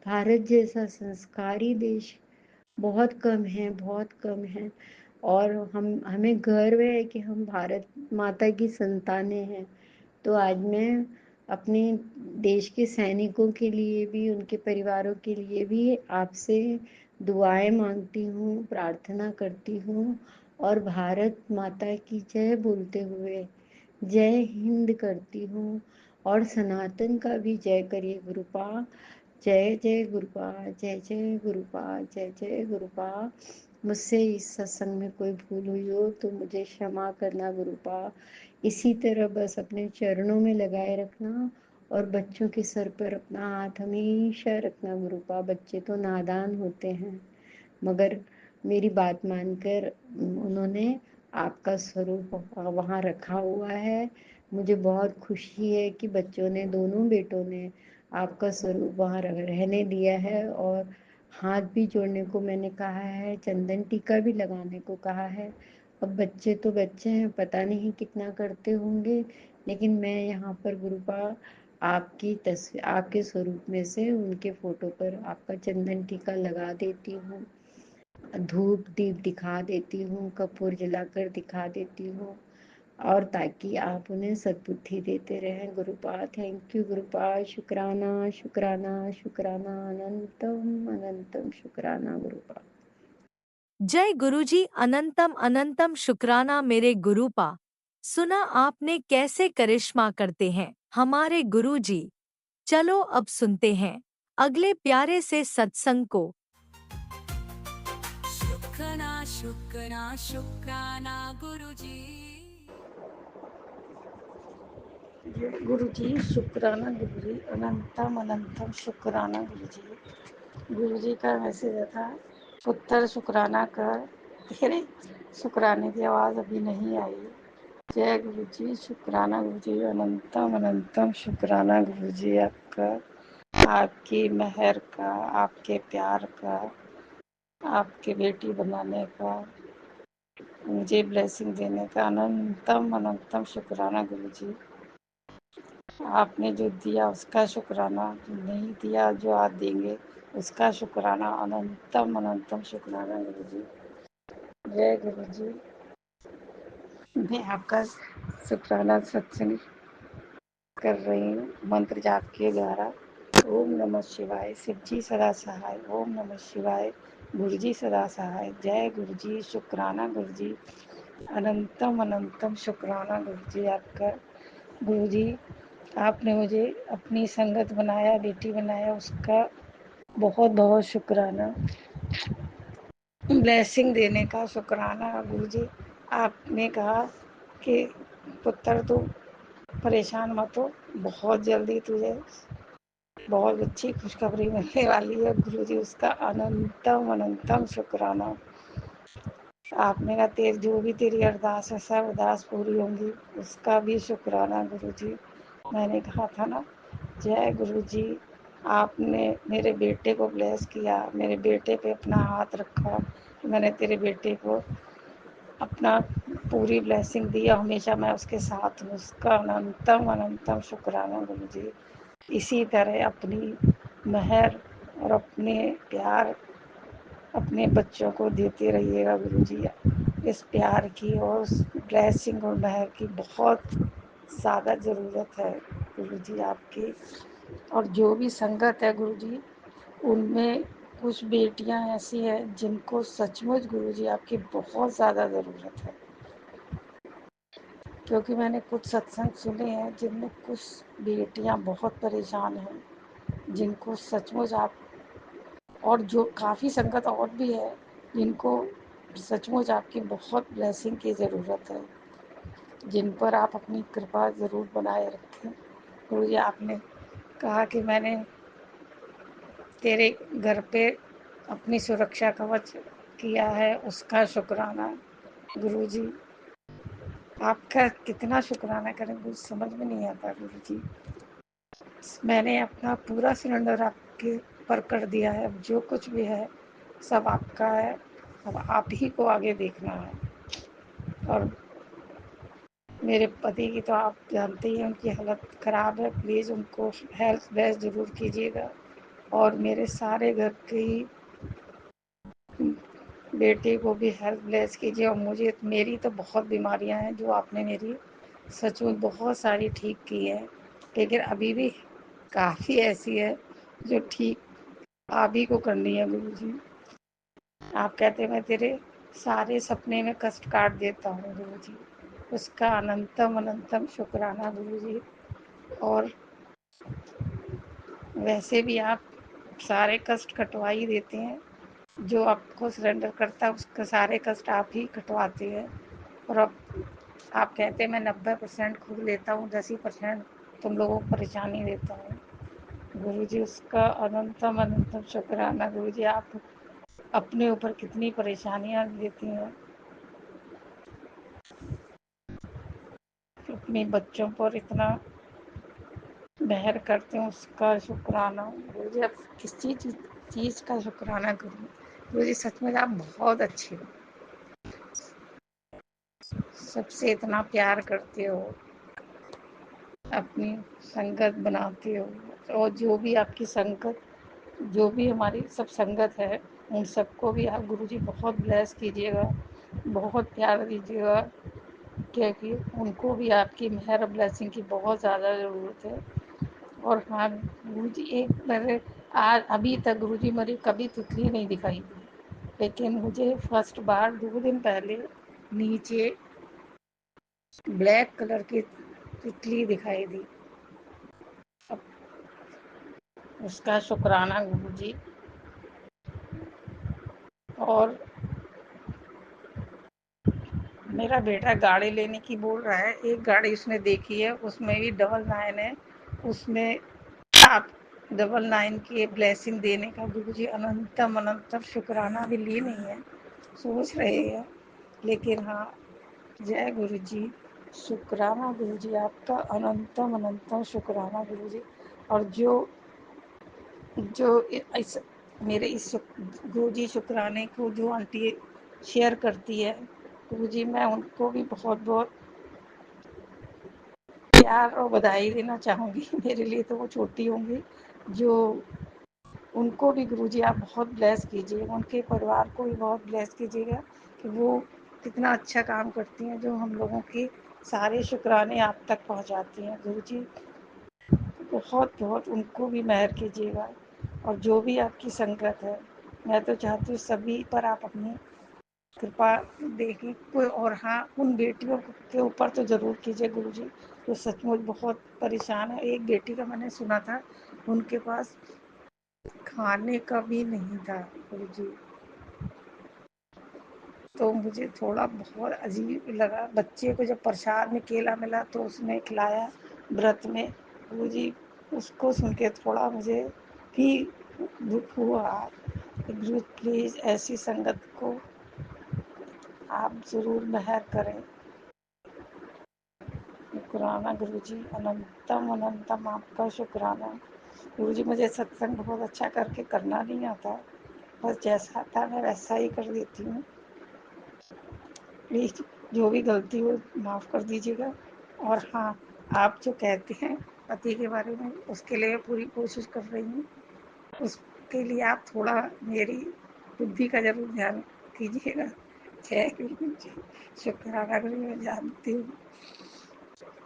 भारत जैसा संस्कारी देश बहुत कम है, बहुत कम है। और हमें गर्व है कि हम भारत माता की संतानें हैं। तो आज मैं अपने देश के सैनिकों के लिए भी, उनके परिवारों के लिए भी आपसे दुआएं मांगती हूँ, प्रार्थना करती हूँ और भारत माता की जय बोलते हुए जय हिंद करती हूँ। और सनातन का भी जय करिए गुरुपा। जय जय गुरुपा, जय जय गुरुपा, जय जय गुरुपा। मुझसे इस सत्संग में कोई भूल हुई हो तो मुझे क्षमा करना गुरुपा। इसी तरह बस अपने चरणों में लगाए रखना और बच्चों के सर पर अपना हाथ हमेशा रखना गुरुपा। बच्चे तो नादान होते हैं, मगर मेरी बात मानकर उन्होंने आपका स्वरूप वहाँ रखा हुआ है। मुझे बहुत खुशी है कि बच्चों ने, दोनों बेटों ने आपका स्वरूप वहाँ रहने दिया है और हाथ भी जोड़ने को मैंने कहा है, चंदन टीका भी लगाने को कहा है। अब बच्चे तो बच्चे हैं, पता नहीं कितना करते होंगे, लेकिन मैं यहाँ पर गुरुपा आपकी तस्वीर, आपके स्वरूप में से उनके फोटो पर आपका चंदन टीका लगा देती हूँ, धूप दीप दिखा देती हूँ, कपूर जलाकर दिखा देती हूँ, और ताकि आप उन्हें सद्बुद्धि देते रहें गुरुपा। Thank you गुरुपा। शुक्राना शुक्राना शुक्राना, अनंतम अनंतम शुक्राना गुरुपा। जय गुरुजी, अनंतम अनंतम शुक्राना मेरे गुरुपा। सुना आपने कैसे करिश्मा करते हैं हमारे गुरुजी। चलो अब सुनते हैं अगले प्यारे से सत्संग को। शुक्राना शुक्राना शुक्राना गुरुजी। गुरु जी शुक्राना, गुरु जी अनंतम अनंतम शुक्राना गुरु जी। गुरु जी का मैसेज था, पुत्र शुक्राना कर, तेरे शुक्राने की आवाज़ अभी नहीं आई। जय गुरु जी, शुक्राना गुरु जी, अनंतम अनंतम शुक्राना गुरु जी आपका, आपकी मेहर का, आपके प्यार का, आपके बेटी बनाने का, मुझे ब्लेसिंग देने का अनंतम अनंतम शुक्राना गुरु जी। आपने जो दिया उसका शुक्राना, जो नहीं दिया, जो आप देंगे उसका शुक्राना, अनंतम अनंतम शुक्राना गुरु जी। जय गुरु जी। मैं आपका शुक्राना सत्संग कर रही हूँ मंत्र जाप के द्वारा। ओम नमः शिवाय, शिव जी सदा सहाय। ओम नमः शिवाय, गुरु जी सदा सहाय। जय गुरु जी, शुक्राना गुरु जी, अनंतम अनंतम शुक्राना गुरु जी आपका। गुरु जी, आपने मुझे अपनी संगत बनाया, बेटी बनाया, उसका बहुत बहुत शुक्राना। ब्लेसिंग देने का शुक्राना गुरु जी। आपने कहा कि पुत्र तू परेशान मत हो, बहुत जल्दी तुझे बहुत अच्छी खुशखबरी मिलने वाली है गुरु जी, उसका अनंतम अनंतम शुक्राना। आपने कहा तेरी जो भी तेरी अरदास है सब अरदास पूरी होंगी, उसका भी शुक्राना गुरु जी। मैंने कहा था ना, जय गुरु जी, आपने मेरे बेटे को ब्लेस किया, मेरे बेटे पे अपना हाथ रखा, मैंने तेरे बेटे को अपना पूरी ब्लेसिंग दी, हमेशा मैं उसके साथ हूँ, उसका अनंतम अनंतम शुक्राना गुरु जी। इसी तरह अपनी मेहर और अपने प्यार अपने बच्चों को देते रहिएगा गुरु जी। इस प्यार की और उस ब्लेसिंग और मेहर की बहुत ज़्यादा ज़रूरत है गुरु जी आपकी। और जो भी संगत है गुरु जी, उनमें कुछ बेटियां ऐसी हैं जिनको सचमुच गुरु जी आपकी बहुत ज़्यादा ज़रूरत है। क्योंकि मैंने कुछ सत्संग सुने हैं जिनमें कुछ बेटियां बहुत परेशान हैं, जिनको सचमुच आप, और जो काफ़ी संगत और भी है जिनको सचमुच आपकी बहुत ब्लेसिंग की ज़रूरत है, जिन पर आप अपनी कृपा ज़रूर बनाए रखें गुरु जी। आपने कहा कि मैंने तेरे घर पे अपनी सुरक्षा कवच किया है, उसका शुक्राना गुरु जी। आपका कितना शुक्राना करें कुछ समझ में नहीं आता गुरु जी। मैंने अपना पूरा सिलेंडर आपके पर कर दिया है, अब जो कुछ भी है सब आपका है, अब आप ही को आगे देखना है। और मेरे पति की तो आप जानते ही हैं, उनकी हालत ख़राब है, प्लीज़ उनको हेल्थ बेस्ट ज़रूर कीजिएगा। और मेरे सारे घर की बेटे को भी हेल्थ ब्लेस कीजिए। और मुझे, मेरी तो बहुत बीमारियां हैं जो आपने मेरी सचमुच बहुत सारी ठीक की है, लेकिन अभी भी काफ़ी ऐसी है जो ठीक आप ही को करनी है गुरु जी। आप कहते मैं तेरे सारे सपने में कष्ट काट देता हूँ गुरु जी, उसका अनंतम अनंतम शुक्राना गुरु जी। और वैसे भी आप सारे कष्ट कटवा ही देते हैं, जो आपको सरेंडर करता है उसके सारे कष्ट आप ही कटवाते हैं। और अब आप कहते हैं मैं 90% खुद लेता हूँ, 10% तुम लोगों को परेशानी देता हूँ गुरु जी, उसका अनंतम अनंतम शुक्राना गुरु जी। आप अपने ऊपर कितनी परेशानियाँ लेती हैं, अपने बच्चों पर इतना मेहर करते हैं, उसका शुक्राना गुरु जी। आप किस चीज़ का शुक्राना करूँ गुरु जी, सच में आप बहुत अच्छे हो, सबसे इतना प्यार करते हो, अपनी संगत बनाते हो। और जो भी आपकी संगत, जो भी हमारी सब संगत है, उन सबको भी आप गुरु जी बहुत ब्लेस कीजिएगा, बहुत प्यार दीजिएगा, क्योंकि उनको भी आपकी मेहर और ब्लेसिंग की बहुत ज़्यादा ज़रूरत है। और हाँ गुरु जी, एक मेरे आज अभी तक गुरु जी मेरी कभी तितली नहीं दिखाई दी, लेकिन मुझे फर्स्ट बार 2 दिन पहले नीचे ब्लैक कलर की तितली दिखाई दी, उसका शुक्राना गुरु जी। और मेरा बेटा गाड़ी लेने की बोल रहा है, एक गाड़ी उसने देखी है, उसमें भी 999 है, उसमें आप 999 की ब्लेसिंग देने का गुरु जी अनंतम अनंतम शुक्राना भी ली नहीं है, सोच रहे हैं। लेकिन हाँ, जय गुरु जी, शुक्राना गुरु जी आपका, अनंतम अनंतम शुक्राना गुरु जी। और जो जो इस मेरे इस गुरु जी शुक्राने को जो आंटी शेयर करती है गुरु जी, मैं उनको भी बहुत बहुत प्यार और बधाई देना चाहूँगी। मेरे लिए तो वो छोटी होंगी, जो उनको भी गुरु जी आप बहुत ब्लेस कीजिएगा, उनके परिवार को भी बहुत ब्लेस कीजिएगा कि वो कितना अच्छा काम करती हैं, जो हम लोगों की सारे शुक्राने आप तक पहुंचाती हैं गुरु जी। बहुत बहुत उनको भी मेहर कीजिएगा, और जो भी आपकी संगत है, मैं तो चाहती हूँ सभी पर आप अपनी कृपा देखिए कोई। और हाँ, उन बेटियों के ऊपर तो ज़रूर कीजिए गुरु जी, जो सचमुच बहुत परेशान है। एक बेटी का मैंने सुना था, उनके पास खाने का भी नहीं था गुरु जी, तो मुझे थोड़ा बहुत अजीब लगा। बच्चे को जब प्रसाद में केला मिला तो उसने खिलाया व्रत में गुरु जी, उसको सुन के थोड़ा मुझे भी दुख हुआ। गुरु प्लीज़ ऐसी संगत को आप ज़रूर मेहर करें। शुक्राना गुरु जी, अनंतम अनंतम आपका शुक्राना। गुरु जी, मुझे सत्संग बहुत अच्छा करके करना नहीं आता, बस जैसा आता मैं वैसा ही कर देती हूँ। प्लीज़ जो भी गलती हो माफ़ कर दीजिएगा। और हाँ, आप जो कहते हैं पति के बारे में, उसके लिए पूरी कोशिश कर रही हूँ। उसके लिए आप थोड़ा मेरी बुद्धि का ज़रूर ध्यान कीजिएगा। जय गुरु जी, शुक्राना गुरु, मैं जानती हूँ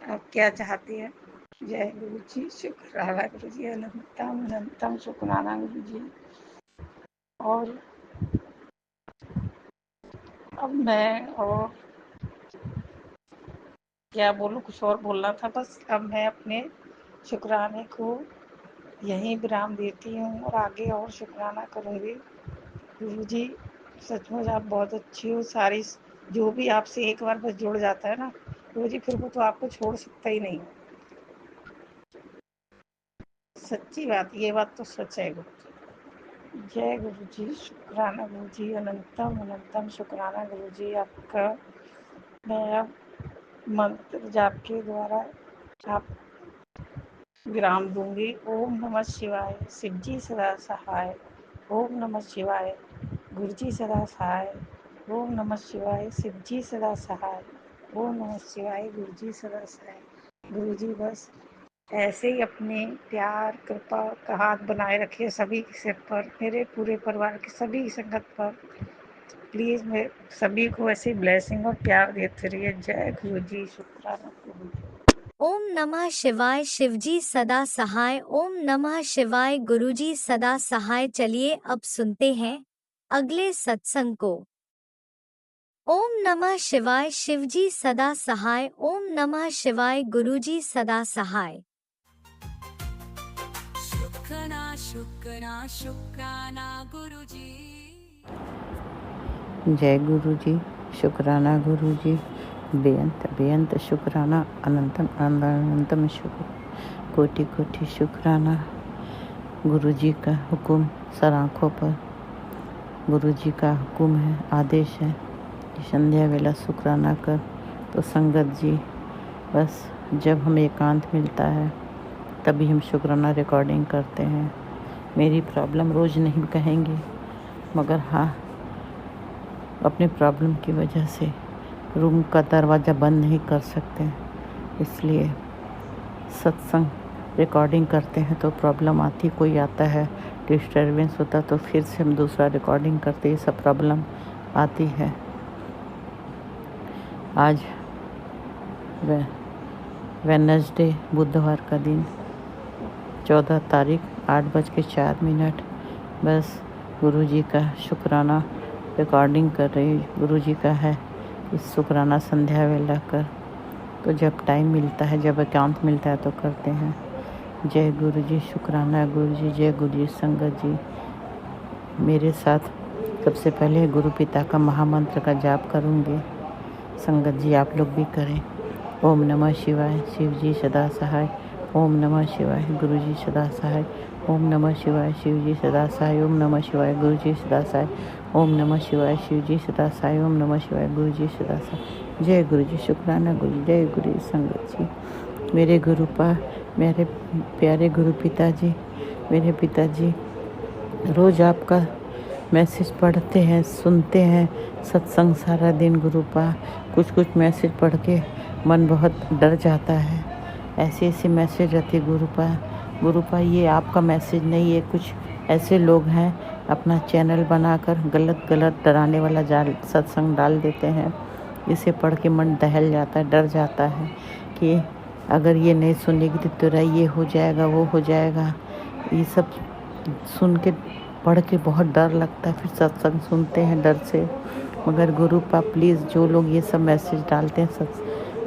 आप क्या चाहते हैं। जय गुरु जी, शुक्राना गुरु जी, अनंतम अनंतम शुक्राना गुरु जी। और अब मैं और क्या बोलूँ, कुछ और बोलना था बस। अब मैं अपने शुक्राने को यहीं विराम देती हूँ और आगे और शुक्राना करूँगी। गुरु जी, सचमुच आप बहुत अच्छी हो। सारी जो भी आपसे एक बार बस जुड़ जाता है ना गुरु जी, फिर वो तो आपको छोड़ सकता ही नहीं। सच्ची बात, ये बात तो सच है गुरु जी। जय गुरु जी, शुक्राना गुरु जी, अनंतम अनंतम शुक्राना गुरु जी आपका। मैं अब मंत्र जाप के द्वारा आप विराम दूंगी। ओम नमः शिवाय, शिव जी सदा सहाय। ओम नमः शिवाय, गुरु जी सदा सहाय। ओम नमः शिवाय, शिव जी सदा सहाय। ओम नमः शिवाय, गुरु जी सदा सहाय। गुरु जी बस ऐसे ही अपने प्यार कृपा का हाथ बनाए रखिए सभी के सिर पर, मेरे पूरे परिवार की सभी संगत पर। प्लीज़ मैं सभी को ऐसे ब्लेसिंग और प्यार देते रहिए। जय गुरु जी, शुक्राना गुरु जी। ओम नमः शिवाय, शिवजी सदा सहाय। ओम नमः शिवाय, गुरुजी सदा सहाय। चलिए अब सुनते हैं अगले सत्संग को। ओम नमः शिवाय, शिवजी सदा सहाय। ओम नमः शिवाय, गुरुजी सदा सहाय। शुक्राना शुक्राना गुरु जी। जय गुरु जी, शुक्राना गुरु जी, बेअंत बेअंत शुक्राना, अनंतम अनंतम शुक्र, कोटि कोटि शुक्राना। गुरु जी का हुक्म सर आँखों पर, गुरु जी का हुक्म है, आदेश है कि संध्या वेला शुक्राना कर। तो संगत जी, बस जब हमें एकांत मिलता है तभी हम शुक्राना रिकॉर्डिंग करते हैं। मेरी प्रॉब्लम रोज़ नहीं कहेंगे, मगर हाँ, अपनी प्रॉब्लम की वजह से रूम का दरवाज़ा बंद नहीं कर सकते, इसलिए सत्संग रिकॉर्डिंग करते हैं। तो प्रॉब्लम आती, कोई आता है डिस्टर्बेंस होता तो फिर से हम दूसरा रिकॉर्डिंग करते, ये सब प्रॉब्लम आती है। आज वेडनेसडे, बुधवार का दिन, 14 तारीख, 8:04। बस गुरु जी का शुक्राना रिकॉर्डिंग कर रही। गुरु जी का है इस शुक्राना संध्या वेला कर। तो जब टाइम मिलता है, जब एकांत मिलता है तो करते हैं। जय गुरु जी, शुक्राना गुरु जी। जय गुरु जी। संगत जी मेरे साथ सबसे पहले गुरु पिता का महामंत्र का जाप करूँगी। संगत जी आप लोग भी करें। ओम नमः शिवाय, शिव जी सदा सहाय। ओम नमः शिवाय, गुरु जी सदा सहाय। ओम नमः शिवाय, शिव जी सदा सहाय। ओम नमः शिवाय, गुरु जी सदा सहाय। ओम नमः शिवाय, शिव जी सदा सहाय। ओम नमः शिवाय, गुरु जी सदा सहाय। जय गुरु जी, शुक्राना गुरु। जय गुरु जी। संगत जी मेरे मेरे प्यारे गुरु पिताजी, मेरे पिताजी रोज़ आपका मैसेज पढ़ते हैं, सुनते हैं सत्संग सारा दिन। गुरुपा कुछ मैसेज पढ़ के मन बहुत डर जाता है। ऐसे ऐसे मैसेज रहते गुरुपा ये आपका मैसेज नहीं है। कुछ ऐसे लोग हैं अपना चैनल बनाकर गलत डराने वाला जाल सत्संग डाल देते हैं। इसे पढ़ के मन दहल जाता है, डर जाता है कि अगर ये नहीं सुनेगी तो तेरा ये हो जाएगा, वो हो जाएगा। ये सब सुन के पढ़ के बहुत डर लगता है, फिर सत्संग सुनते हैं डर से। मगर गुरुपा प्लीज़, जो लोग ये सब मैसेज डालते हैं,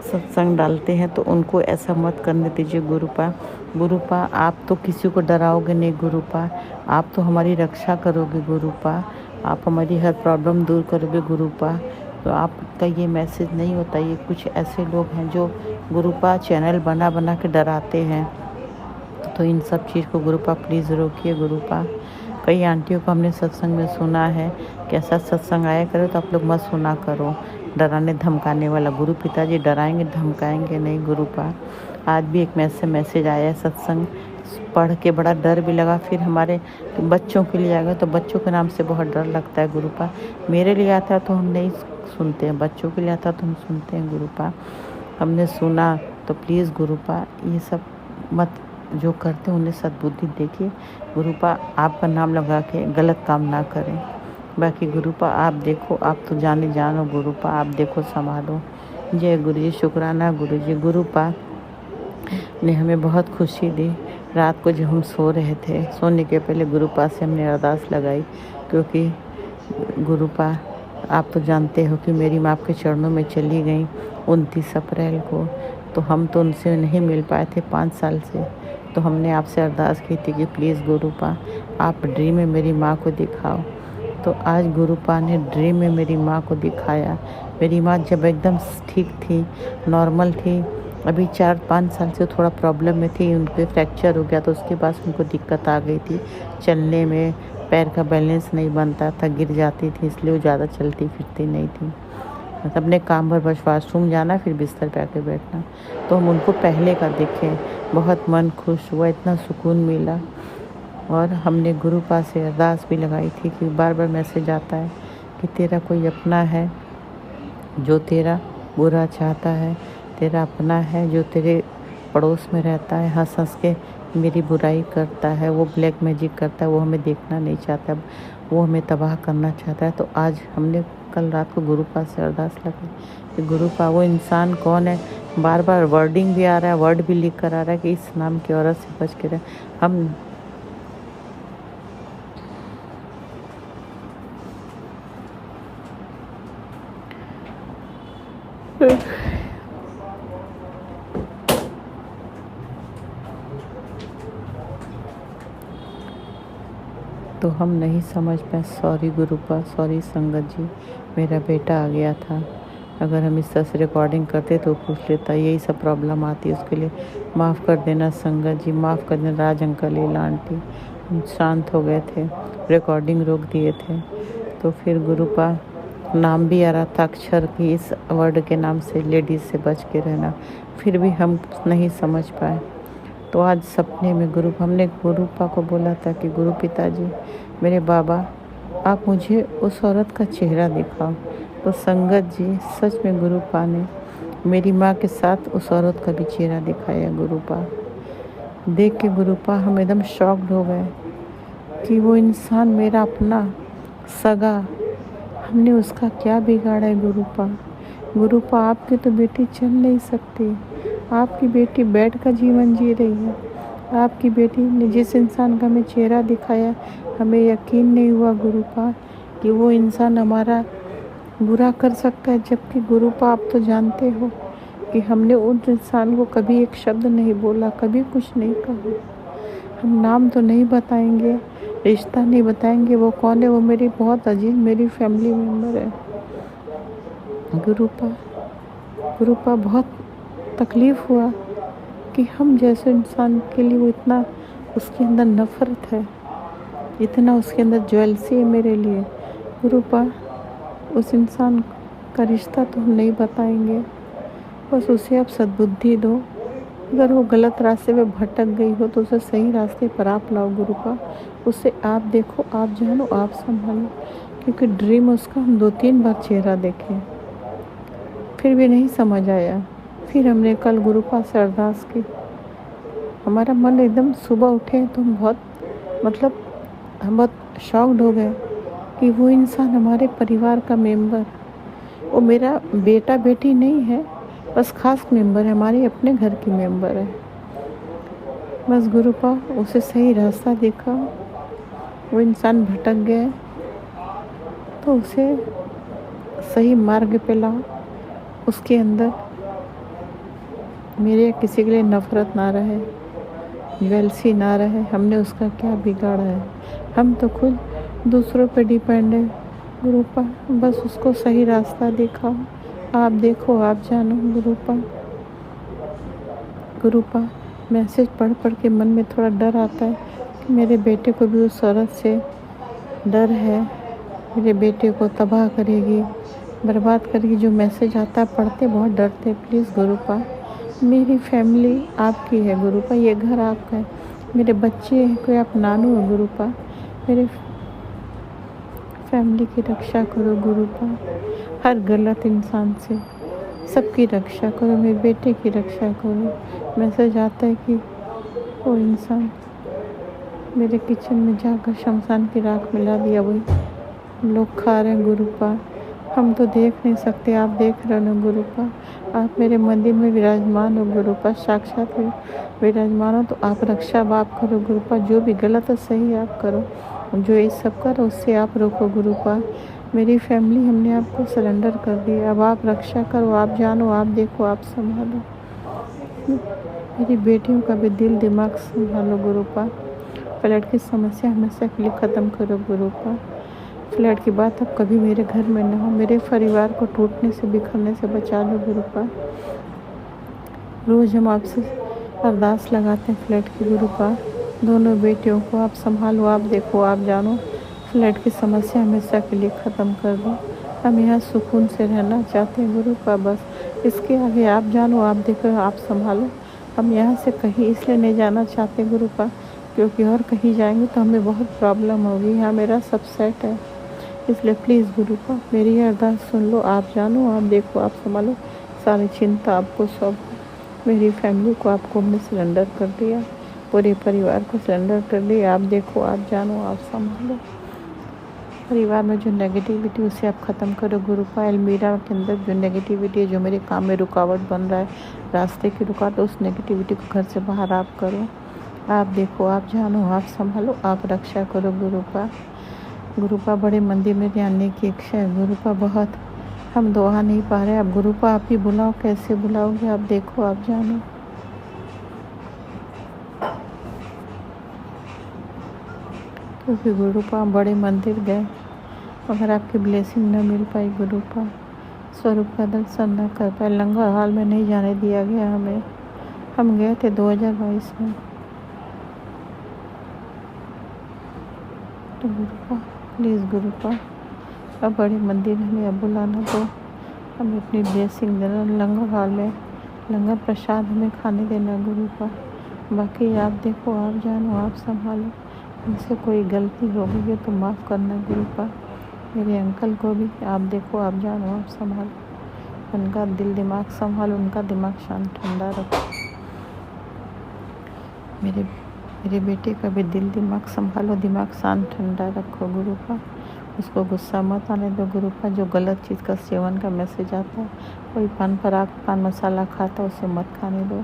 सत्संग डालते हैं, तो उनको ऐसा मत करने दीजिए गुरुपा। गुरुपा आप तो किसी को डराओगे नहीं गुरुपा, आप तो हमारी रक्षा करोगे गुरुपा, आप हमारी हर प्रॉब्लम दूर करोगे गुरुपा। तो आपका ये मैसेज नहीं होता। ये कुछ ऐसे लोग हैं जो गुरुपा चैनल बना बना के डराते हैं। तो इन सब चीज़ को गुरुपा प्लीज़ रोकिए गुरुपा। कई आंटियों को हमने सत्संग में सुना है कि ऐसा सत्संग आया करो तो आप लोग मत सुना करो, डराने धमकाने वाला। गुरु पिताजी डराएंगे धमकाएंगे नहीं गुरुपा। आज भी एक मैसेज आया है, सत्संग पढ़ के बड़ा डर भी लगा। फिर हमारे बच्चों के लिए आ गया तो बच्चों के नाम से बहुत डर लगता है गुरुपा। मेरे लिए आता है तो हम नहीं सुनते हैं, बच्चों के लिए आता है तो हम सुनते हैं गुरुपा। हमने सुना तो प्लीज़ गुरुपा ये सब मत, जो करते हैं उन्हें सद्बुद्धि देखिए गुरुपा। आपका नाम लगा के गलत काम ना करें। बाकी गुरुपा आप देखो, आप तो जानो गुरुपा, आप देखो संभालो। जय गुरु जी, शुक्राना गुरु जी। गुरुपा ने हमें बहुत खुशी दी। रात को जब हम सो रहे थे, सोने के पहले गुरुपा से हमने अरदास लगाई, क्योंकि गुरुपा आप तो जानते हो कि मेरी माँ आपके चरणों में चली गई 29 अप्रैल को। तो हम तो उनसे नहीं मिल पाए थे 5 साल से। तो हमने आपसे अरदास की थी कि प्लीज़ गुरुपा आप ड्रीम में मेरी माँ को दिखाओ। तो आज गुरुपा ने ड्रीम में मेरी माँ को दिखाया। मेरी माँ जब एकदम ठीक थी, नॉर्मल थी, अभी 4-5 साल से थोड़ा प्रॉब्लम में थी, उनको फ्रैक्चर हो गया तो उसके बाद उनको दिक्कत आ गई थी चलने में, पैर का बैलेंस नहीं बनता था, गिर जाती थी, इसलिए वो ज़्यादा चलती फिरती नहीं थी। अपने काम पर बस वॉशरूम जाना, फिर बिस्तर पे आके बैठना। तो हम उनको पहले का देखे, बहुत मन खुश हुआ, इतना सुकून मिला। और हमने गुरुपा से अरदास भी लगाई थी कि बार बार मैसेज आता है कि तेरा कोई अपना है जो तेरा बुरा चाहता है, तेरा अपना है जो तेरे पड़ोस में रहता है, हंस हंस के मेरी बुराई करता है, वो ब्लैक मैजिक करता है, वो हमें देखना नहीं चाहता, वो हमें तबाह करना चाहता है। तो आज हमने कल रात को गुरुपा से अरदास लगाई कि गुरुपा वो इंसान कौन है, बार बार वर्डिंग भी आ रहा है, वर्ड भी लिख कर आ रहा है कि इस नाम की औरत से बच के रहे। हम तो हम नहीं समझ पाए। सॉरी गुरुपा, सॉरी संगत जी, मेरा बेटा आ गया था। अगर हम इस तरह से रिकॉर्डिंग करते तो पूछ लेता, यही सब प्रॉब्लम आती है, उसके लिए माफ़ कर देना संगत जी, माफ़ कर देना राज अंकल, लीला आंटी। हम शांत हो गए थे, रिकॉर्डिंग रोक दिए थे। तो फिर गुरुपा नाम भी आ रहा था अक्षर की, इस वर्ड के नाम से लेडीज़ से बच के रहना, फिर भी हम नहीं समझ पाए। तो आज सपने में हमने गुरुपा को बोला था कि गुरु पिताजी, मेरे बाबा, आप मुझे उस औरत का चेहरा दिखाओ। तो संगत जी, सच में गुरुपा ने मेरी माँ के साथ उस औरत का भी चेहरा दिखाया। गुरुपा देख के गुरुपा हम एकदम शॉक्ड हो गए कि वो इंसान मेरा अपना सगा, हमने उसका क्या बिगाड़ा है गुरुपा। गुरुपा आपकी तो बेटी चल नहीं सकती, आपकी बेटी बेड का जीवन जी रही है। आपकी बेटी ने जिस इंसान का हमें चेहरा दिखाया, हमें यकीन नहीं हुआ गुरुपा कि वो इंसान हमारा बुरा कर सकता है। जबकि गुरुपा आप तो जानते हो कि हमने उस इंसान को कभी एक शब्द नहीं बोला, कभी कुछ नहीं कहा। हम नाम तो नहीं बताएंगे, रिश्ता नहीं बताएंगे, वो कौन है, वो मेरी बहुत अजीज, मेरी फैमिली मेम्बर है। गुरुपा बहुत तकलीफ़ हुआ कि हम जैसे इंसान के लिए वो इतना उसके अंदर नफ़रत है, इतना उसके अंदर ज्वेलसी है मेरे लिए। गुरुपा उस इंसान का रिश्ता तो हम नहीं बताएंगे, बस उसे आप सद्बुद्धि दो। अगर वो गलत रास्ते पे भटक गई हो तो उसे सही रास्ते पर आप लाओ गुरुपा। उसे आप देखो, आप जानो, आप संभालो। क्योंकि ड्रीम उसका हम 2-3 बार चेहरा देखे, फिर भी नहीं समझ आया। फिर हमने कल गुरुपा से अरदास की। हमारा मन एकदम, सुबह उठे तो हम बहुत शॉक्ड हो गए कि वो इंसान हमारे परिवार का मेंबर, वो मेरा बेटा बेटी नहीं है, बस खास मेंबर है, हमारे अपने घर की मेंबर है। बस गुरुपा उसे सही रास्ता दिखा। वो इंसान भटक गया तो उसे सही मार्ग पे लाओ। उसके अंदर मेरे किसी के लिए नफरत ना रहे, जेलसी ना रहे। हमने उसका क्या बिगाड़ा है? हम तो खुद दूसरों पे डिपेंड है। गुरुपा बस उसको सही रास्ता दिखाओ। आप देखो, आप जानो गुरुपा। गुरुपा मैसेज पढ़ पढ़ के मन में थोड़ा डर आता है कि मेरे बेटे को भी उस औरत से डर है, मेरे बेटे को तबाह करेगी, बर्बाद करेगी। जो मैसेज आता है पढ़ते बहुत डरते। प्लीज़ गुरुपा, मेरी फैमिली आपकी है गुरुपा, ये घर आपका है, मेरे बच्चे हैं, कोई आप नानू है गुरुपा। मेरे फैमिली की रक्षा करो गुरुपा, हर गलत इंसान से सबकी रक्षा करो, मेरे बेटे की रक्षा करो। मैसेज आता है कि वो इंसान मेरे किचन में जाकर शमशान की राख मिला दिया, वही लोग खा रहे हैं गुरुपा। हम तो देख नहीं सकते, आप देख रहे हो गुरुपा। आप मेरे मंदिर में विराजमान हो गुरुपा, साक्षात विराजमान हो, तो आप रक्षा आप करो गुरुपा। जो भी गलत है सही आप करो, जो ये सब करो उससे आप रोको गुरुपा। मेरी फैमिली हमने आपको सरेंडर कर दिया, अब आप रक्षा करो, आप जानो, आप देखो, आप संभालो। मेरी बेटियों का भी दिल दिमाग संभालो गुरुपा। फ्लड की समस्या हमेशा के लिए ख़त्म करो गुरुपा। फ्लड की बात अब कभी मेरे घर में ना हो, मेरे परिवार को टूटने से बिखरने से बचा लो गुरुपा। रोज़ हम आपसे अरदास लगाते हैं फ्लड की गुरुपा। दोनों बेटियों को आप संभालो, आप देखो, आप जानो। फ्लड की समस्या हमेशा के लिए ख़त्म कर दो। हम यहाँ सुकून से रहना चाहते हैं गुरुपा, बस इसके आगे आप जानो, आप देखो, आप संभालो। हम यहाँ से कहीं इसलिए नहीं जाना चाहते गुरुपा क्योंकि और कहीं जाएंगे तो हमें बहुत प्रॉब्लम होगी। यहाँ मेरा सब सेट है, इसलिए प्लीज़ गुरुपा मेरी अरदास सुन लो, आप जानो, आप देखो, आप संभालो। सारी चिंता आपको सौंप, मेरी फैमिली को आपको हमने सरेंडर कर दिया, पूरे परिवार को सरेंडर कर दिया। आप देखो, आप जानो, आप संभालो। परिवार में जो नेगेटिविटी उसे आप ख़त्म करो गुरुपा। अलमीरा के अंदर जो नेगेटिविटी है, जो मेरे काम में रुकावट बन रहा है, रास्ते की रुकावट, उस नेगेटिविटी को घर से बाहर आप करो। आप देखो, आप जानो, आप संभालो, आप रक्षा करो गुरुपा। गुरुपा बड़े मंदिर में जाने की इच्छा है गुरुपा बहुत, हम दुआ नहीं पा रहे। आप गुरुपा आप ही बुलाओ, कैसे बुलाओगे? आप देखो, आप जानो। क्योंकि गुरुपा बड़े मंदिर गए मगर आपकी ब्लेसिंग न मिल पाई गुरुपा, स्वरूप का दर्शन न कर पाए, लंगर हाल में नहीं जाने दिया गया हमें। हम गए थे 2022 में। तो गुरुपा प्लीज़ गुरुपा, अब बड़े मंदिर हमें अब बुलाना दो, हमें अपनी ब्लेसिंग देना, लंगर हाल में लंगर प्रसाद हमें खाने देना गुरुपा। बाकी आप देखो, आप जानो, आप संभालो। हमसे कोई गलती हो गई है तो माफ़ करना गुरुपा। मेरे अंकल को भी आप देखो, आप जानो, आप संभालो। उनका दिल दिमाग संभालो, उनका दिमाग शांत ठंडा रखो। मेरे बेटे का भी दिल दिमाग संभालो, दिमाग शांत ठंडा रखो गुरुपा। उसको गुस्सा मत आने दो गुरुपा। जो गलत चीज़ का सेवन का मैसेज आता है, कोई पान मसाला खाता है, उसे मत खाने दो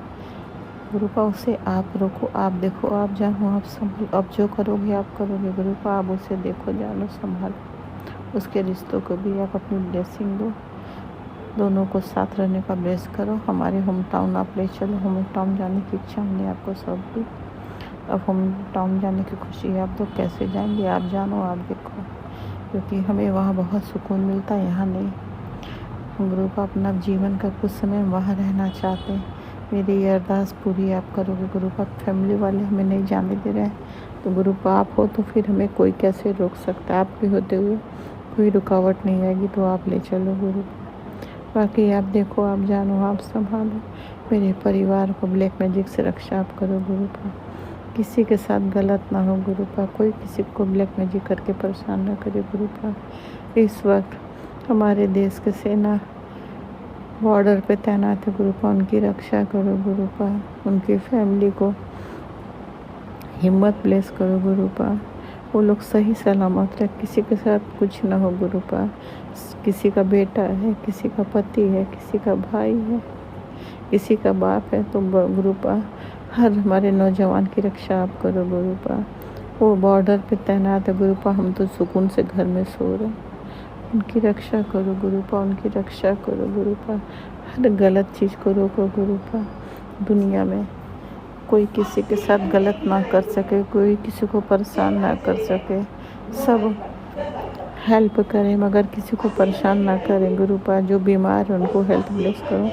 गुरुपा। उसे आप रोको, आप देखो, आप जानो, आप संभालो। अब जो करोगे आप करोगे गुरुपा। आप उसे देखो, जानो, संभालो। उसके रिश्तों को भी आप अपनी ब्लेसिंग दो, दोनों को साथ रहने का ब्लेस करो। हमारे होम टाउन आप ले चलो। होम टाउन जाने की इच्छा हमने आपको सौंप दी। अब होम टाउन जाने की खुशी है, आप तो कैसे जाएंगे? आप जानो, आप देखो, क्योंकि हमें वहाँ बहुत सुकून मिलता है, यहाँ नहीं। हम गुरुपा अपना जीवन का कुछ समय वहाँ रहना चाहते हैं। मेरी ये अरदास पूरी आप करोगे गुरुपा। फैमिली वाले हमें नहीं जाने दे रहे हैं तो गुरुपा आप हो तो फिर हमें कोई कैसे रोक सकता है? आपके होते हुए कोई रुकावट नहीं आएगी, तो आप ले चलो गुरुपा। बाकी आप देखो, आप जानो, आप संभालो। मेरे परिवार को ब्लैक मैजिक से रक्षा आप करो गुरुपा। किसी के साथ गलत ना हो गुरुपा, कोई किसी को ब्लैक मैजिक करके परेशान ना करे गुरुपा। इस वक्त हमारे देश के सेना बॉर्डर पे तैनात है गुरुपा, उनकी रक्षा करो गुरुपा। उनकी फैमिली को हिम्मत ब्लेस करो गुरुपा। वो लोग सही सलामत रहे, किसी के साथ कुछ ना हो गुरुपा। किसी का बेटा है, किसी का पति है, किसी का भाई है, किसी का बाप है, तो गुरुपा हर हमारे नौजवान की रक्षा आप करो गुरुपा। वो बॉर्डर पे तैनात है गुरुपा, हम तो सुकून से घर में सो रहे, उनकी रक्षा करो गुरुपा, उनकी रक्षा करो गुरुपा। हर गलत चीज़ को रोको गुरुपा। दुनिया में कोई किसी के साथ गलत ना कर सके, कोई किसी को परेशान ना कर सके, सब हेल्प करें मगर किसी को परेशान ना करें गुरुपा। जो बीमार है उनको हेल्थ ब्लेस करो,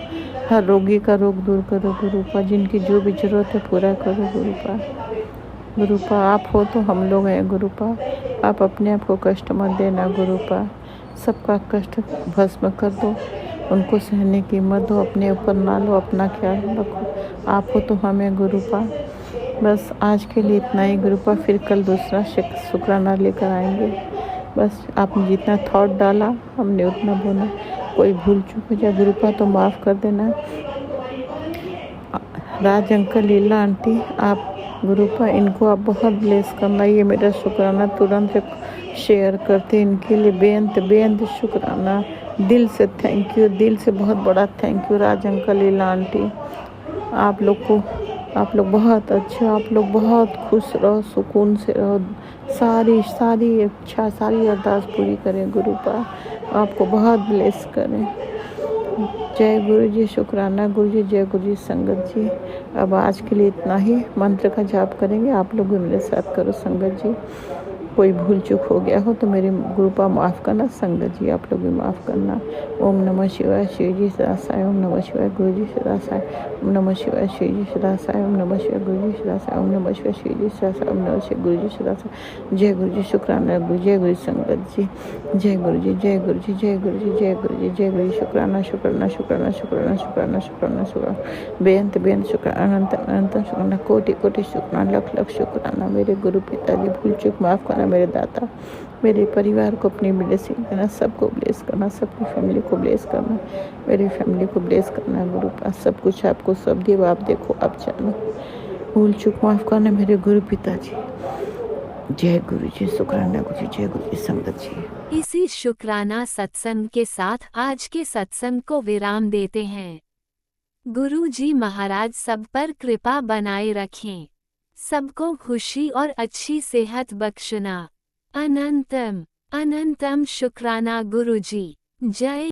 हर रोगी का रोग दूर करो गुरुपा, जिनकी जो भी ज़रूरत है पूरा करो गुरुपा। गुरुपा आप हो तो हम लोग हैं गुरुपा, आप अपने आप को कष्ट मत देना गुरुपा। सबका कष्ट भस्म कर दो, उनको सहने की हिम्मत दो, अपने ऊपर ना लो, अपना ख्याल रखो। आप हो तो हमें गुरुपा। बस आज के लिए इतना ही गुरुपा, फिर कल दूसरा शुक्राना लेकर आएंगे। बस आपने जितना थॉट डाला हमने उतना बोला। कोई भूल चूक हो जाए गुरुपा तो माफ़ कर देना। राज अंकल, लीला आंटी, आप गुरुपा इनको आप बहुत ब्लेस करना। ये मेरा शुक्राना तुरंत शेयर करते, इनके लिए बेअंत बेअंत शुक्राना। दिल से थैंक यू, दिल से बहुत बड़ा thank you Raj uncle, Leela aunty. आप लोग बहुत अच्छे, आप लोग बहुत खुश रहो, सुकून से रहो, सारी इच्छा, सारी अरदास पूरी करें गुरुपा, आपको बहुत ब्लेस करें। जय गुरु जी, शुक्राना गुरु जी, जय गुरु जी संगत जी। अब आज के लिए इतना ही, मंत्र का जाप करेंगे, आप लोग भी मेरे साथ करो संगत जी। कोई भूल चूक हो गया हो तो मेरे गुरुपा माफ़ करना, संगत जी आप लोग भी माफ़ करना। ओम नमः शिवाय, शिव जी सदा साई, ओम नमः शिवाय, गुरु जी सदा साई, ओम नमः शिवाय, शिव जी सदा साई, ओम नमः शिवाय, गुरु जी सदा साई, ओम नमः शिवाय, शिव जी सदा साई, ओम नमः शिवाय, गुरु जी सदा साई। जय गुरु जी, शुक्राना गुरु, जय गुरु संगत जी, जय गुरु जी, जय गुरु जी, जय गुरु जी, जय गुरु जी, जय गुरु जी। शुक्राना शुक्राना शुक्राना शुक्राना शुक्राना शुक्राना शुक्राना, बेअंत बेअंत शुक्राना, अनंत अनंत शुक्राना, कोटि कोटि शुक्राना, लख लख शुक्राना। मेरे गुरु पिताजी, भूल चूक माफ़ करना मेरे दाता, मेरे परिवार को अपनी ब्लेसिंग देना, सबको ब्लेस करना, सबकी फैमिली को ब्लेस करना, मेरी फैमिली को ब्लेस करना गुरु पास। सब कुछ आपको सब दिए, आप देखो, आप जानो। भूल चूक माफ़ करना मेरे गुरु पिताजी। जय गुरु जी, शुक्राना गुरु जी, जय गुरु जी संगत जी। इसी शुक्राना सत्संग के साथ आज के सत्संग को विराम देते हैं। गुरु जी महाराज सब पर कृपा बनाए रखें, सबको खुशी और अच्छी सेहत बख्शना। अनंतम अनंतम शुक्राना गुरु जी। जय